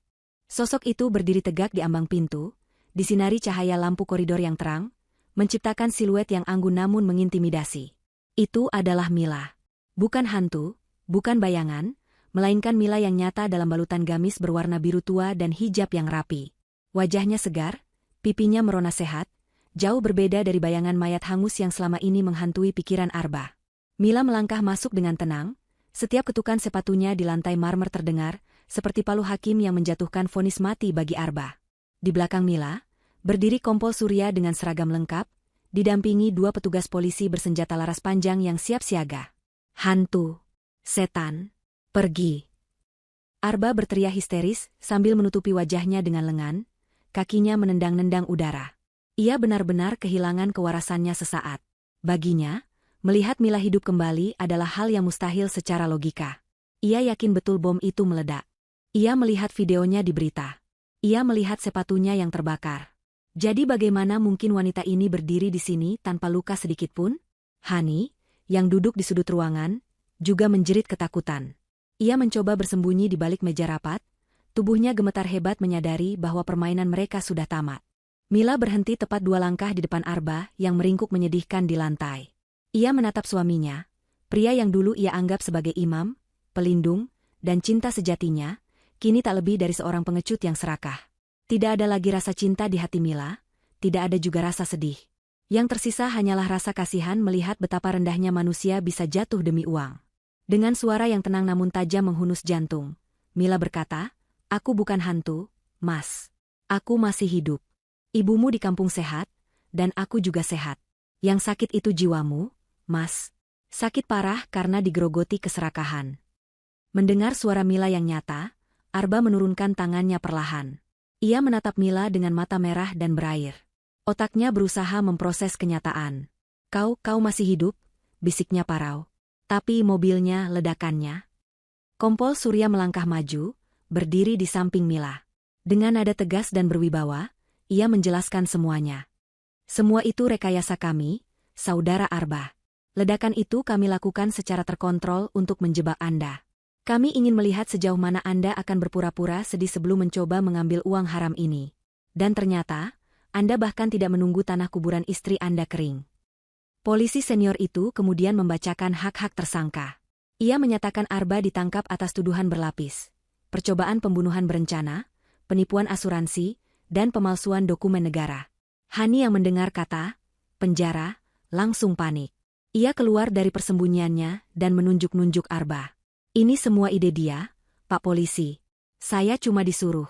Sosok itu berdiri tegak di ambang pintu, disinari cahaya lampu koridor yang terang, menciptakan siluet yang anggun namun mengintimidasi. Itu adalah Mila. Bukan hantu, bukan bayangan, melainkan Mila yang nyata dalam balutan gamis berwarna biru tua dan hijab yang rapi. Wajahnya segar, pipinya merona sehat, jauh berbeda dari bayangan mayat hangus yang selama ini menghantui pikiran Arba. Mila melangkah masuk dengan tenang, setiap ketukan sepatunya di lantai marmer terdengar, seperti palu hakim yang menjatuhkan vonis mati bagi Arba. Di belakang Mila, berdiri kompol Surya dengan seragam lengkap, didampingi dua petugas polisi bersenjata laras panjang yang siap siaga. Hantu! Setan! Pergi! Arba berteriak histeris sambil menutupi wajahnya dengan lengan, kakinya menendang-nendang udara. Ia benar-benar kehilangan kewarasannya sesaat. Baginya, melihat Mila hidup kembali adalah hal yang mustahil secara logika. Ia yakin betul bom itu meledak. Ia melihat videonya di berita. Ia melihat sepatunya yang terbakar. Jadi bagaimana mungkin wanita ini berdiri di sini tanpa luka sedikitpun? Hani, yang duduk di sudut ruangan, juga menjerit ketakutan. Ia mencoba bersembunyi di balik meja rapat, tubuhnya gemetar hebat menyadari bahwa permainan mereka sudah tamat. Mila berhenti tepat 2 langkah di depan Arba yang meringkuk menyedihkan di lantai. Ia menatap suaminya, pria yang dulu ia anggap sebagai imam, pelindung, dan cinta sejatinya, kini tak lebih dari seorang pengecut yang serakah. Tidak ada lagi rasa cinta di hati Mila, tidak ada juga rasa sedih. Yang tersisa hanyalah rasa kasihan melihat betapa rendahnya manusia bisa jatuh demi uang. Dengan suara yang tenang namun tajam menghunus jantung, Mila berkata, "Aku bukan hantu, Mas. Aku masih hidup. Ibumu di kampung sehat, dan aku juga sehat. Yang sakit itu jiwamu, Mas. Sakit parah karena digerogoti keserakahan." Mendengar suara Mila yang nyata, Arba menurunkan tangannya perlahan. Ia menatap Mila dengan mata merah dan berair. Otaknya berusaha memproses kenyataan. Kau masih hidup?" bisiknya parau. Tapi mobilnya ledakannya. Kompol Surya melangkah maju, berdiri di samping Mila. Dengan nada tegas dan berwibawa, ia menjelaskan semuanya. Semua itu rekayasa kami, Saudara Arba. Ledakan itu kami lakukan secara terkontrol untuk menjebak Anda. Kami ingin melihat sejauh mana Anda akan berpura-pura sedih sebelum mencoba mengambil uang haram ini. Dan ternyata, Anda bahkan tidak menunggu tanah kuburan istri Anda kering. Polisi senior itu kemudian membacakan hak-hak tersangka. Ia menyatakan Arba ditangkap atas tuduhan berlapis, percobaan pembunuhan berencana, penipuan asuransi, dan pemalsuan dokumen negara. Hani yang mendengar kata penjara langsung panik. Ia keluar dari persembunyiannya dan menunjuk-nunjuk Arba. Ini semua ide dia, Pak Polisi. Saya cuma disuruh.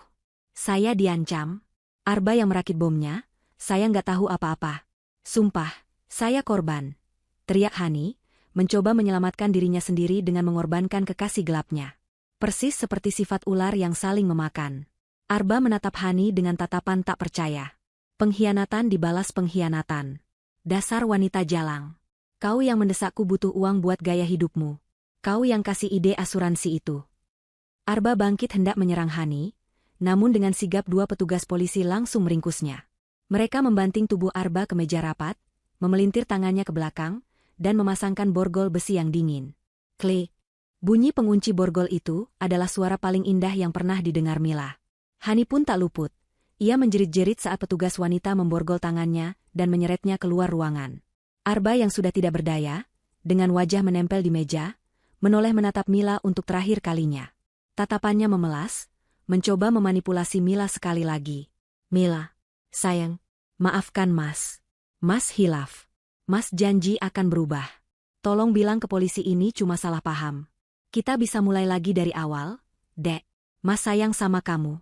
Saya diancam. Arba yang merakit bomnya, saya nggak tahu apa-apa. Sumpah, saya korban. Teriak Hani, mencoba menyelamatkan dirinya sendiri dengan mengorbankan kekasih gelapnya. Persis seperti sifat ular yang saling memakan. Arba menatap Hani dengan tatapan tak percaya. Pengkhianatan dibalas pengkhianatan. Dasar wanita jalang. Kau yang mendesakku butuh uang buat gaya hidupmu. Kau yang kasih ide asuransi itu. Arba bangkit hendak menyerang Hani, namun dengan sigap dua petugas polisi langsung meringkusnya. Mereka membanting tubuh Arba ke meja rapat, memelintir tangannya ke belakang, dan memasangkan borgol besi yang dingin. Klik. Bunyi pengunci borgol itu adalah suara paling indah yang pernah didengar Mila. Hani pun tak luput. Ia menjerit-jerit saat petugas wanita memborgol tangannya dan menyeretnya keluar ruangan. Arba yang sudah tidak berdaya, dengan wajah menempel di meja, menoleh menatap Mila untuk terakhir kalinya. Tatapannya memelas, mencoba memanipulasi Mila sekali lagi. Mila, sayang, maafkan Mas. Mas hilaf. Mas janji akan berubah. Tolong bilang ke polisi ini cuma salah paham. Kita bisa mulai lagi dari awal, Dek. Mas sayang sama kamu.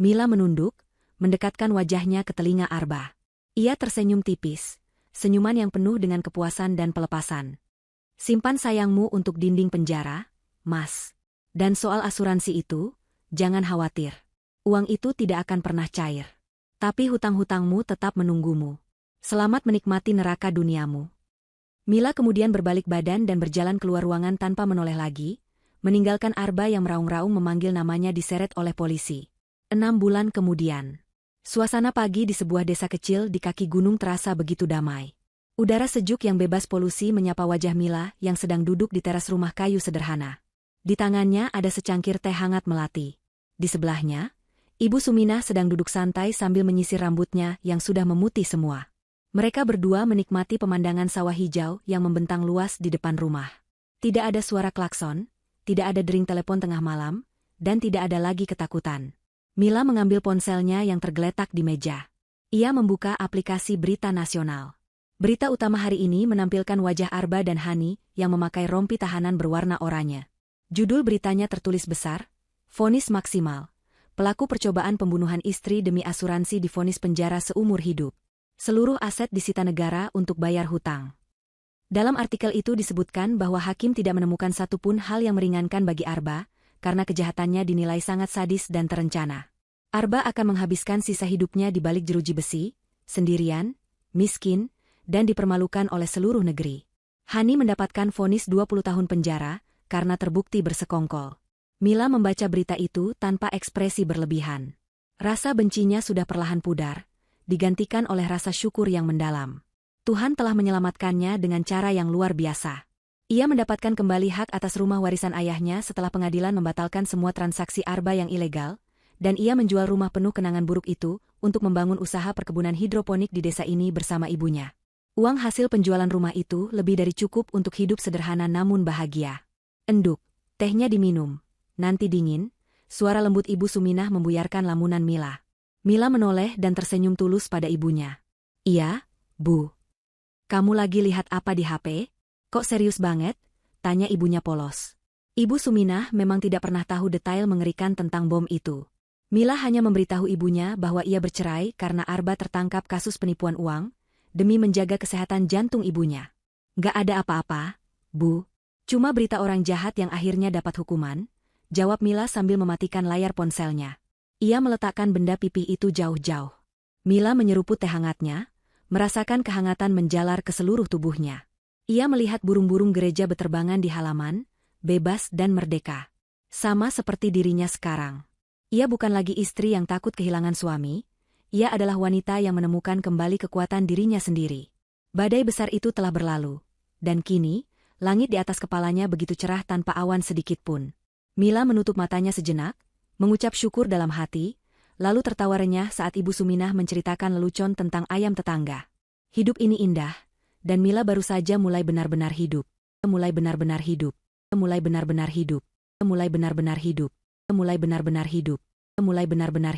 Mila menunduk, mendekatkan wajahnya ke telinga Arba. Ia tersenyum tipis, senyuman yang penuh dengan kepuasan dan pelepasan. Simpan sayangmu untuk dinding penjara, Mas. Dan soal asuransi itu, jangan khawatir. Uang itu tidak akan pernah cair. Tapi hutang-hutangmu tetap menunggumu. Selamat menikmati neraka duniamu. Mila kemudian berbalik badan dan berjalan keluar ruangan tanpa menoleh lagi, meninggalkan Arba yang meraung-raung memanggil namanya diseret oleh polisi. 6 bulan kemudian. Suasana pagi di sebuah desa kecil di kaki gunung terasa begitu damai. Udara sejuk yang bebas polusi menyapa wajah Mila yang sedang duduk di teras rumah kayu sederhana. Di tangannya ada secangkir teh hangat melati. Di sebelahnya, Ibu Suminah sedang duduk santai sambil menyisir rambutnya yang sudah memutih semua. Mereka berdua menikmati pemandangan sawah hijau yang membentang luas di depan rumah. Tidak ada suara klakson, tidak ada dering telepon tengah malam, dan tidak ada lagi ketakutan. Mila mengambil ponselnya yang tergeletak di meja. Ia membuka aplikasi berita nasional. Berita utama hari ini menampilkan wajah Arba dan Hani yang memakai rompi tahanan berwarna oranye. Judul beritanya tertulis besar, vonis maksimal. Pelaku percobaan pembunuhan istri demi asuransi divonis penjara seumur hidup. Seluruh aset disita negara untuk bayar hutang. Dalam artikel itu disebutkan bahwa hakim tidak menemukan satupun hal yang meringankan bagi Arba, karena kejahatannya dinilai sangat sadis dan terencana. Arba akan menghabiskan sisa hidupnya di balik jeruji besi, sendirian, miskin, dan dipermalukan oleh seluruh negeri. Hani mendapatkan vonis 20 tahun penjara karena terbukti bersekongkol. Mila membaca berita itu tanpa ekspresi berlebihan. Rasa bencinya sudah perlahan pudar, digantikan oleh rasa syukur yang mendalam. Tuhan telah menyelamatkannya dengan cara yang luar biasa. Ia mendapatkan kembali hak atas rumah warisan ayahnya setelah pengadilan membatalkan semua transaksi Arba yang ilegal, dan ia menjual rumah penuh kenangan buruk itu untuk membangun usaha perkebunan hidroponik di desa ini bersama ibunya. Uang hasil penjualan rumah itu lebih dari cukup untuk hidup sederhana namun bahagia. Enduk, tehnya diminum. Nanti dingin, suara lembut Ibu Suminah membuyarkan lamunan Mila. Mila menoleh dan tersenyum tulus pada ibunya. Iya, Bu. Kamu lagi lihat apa di HP? Kok serius banget? Tanya ibunya polos. Ibu Suminah memang tidak pernah tahu detail mengerikan tentang bom itu. Mila hanya memberitahu ibunya bahwa ia bercerai karena Arba tertangkap kasus penipuan uang, demi menjaga kesehatan jantung ibunya. Gak ada apa-apa, Bu. Cuma berita orang jahat yang akhirnya dapat hukuman, jawab Mila sambil mematikan layar ponselnya. Ia meletakkan benda pipih itu jauh-jauh. Mila menyeruput teh hangatnya, merasakan kehangatan menjalar ke seluruh tubuhnya. Ia melihat burung-burung gereja beterbangan di halaman, bebas dan merdeka. Sama seperti dirinya sekarang. Ia bukan lagi istri yang takut kehilangan suami, ia adalah wanita yang menemukan kembali kekuatan dirinya sendiri. Badai besar itu telah berlalu. Dan kini, langit di atas kepalanya begitu cerah tanpa awan sedikit pun. Mila menutup matanya sejenak, mengucap syukur dalam hati, lalu tertawa renyah saat Ibu Suminah menceritakan lelucon tentang ayam tetangga. Hidup ini indah, dan Mila baru saja mulai benar-benar hidup. Mulai benar-benar hidup. Mulai benar-benar hidup. Mulai benar-benar hidup. Mulai benar-benar hidup. Mulai benar-benar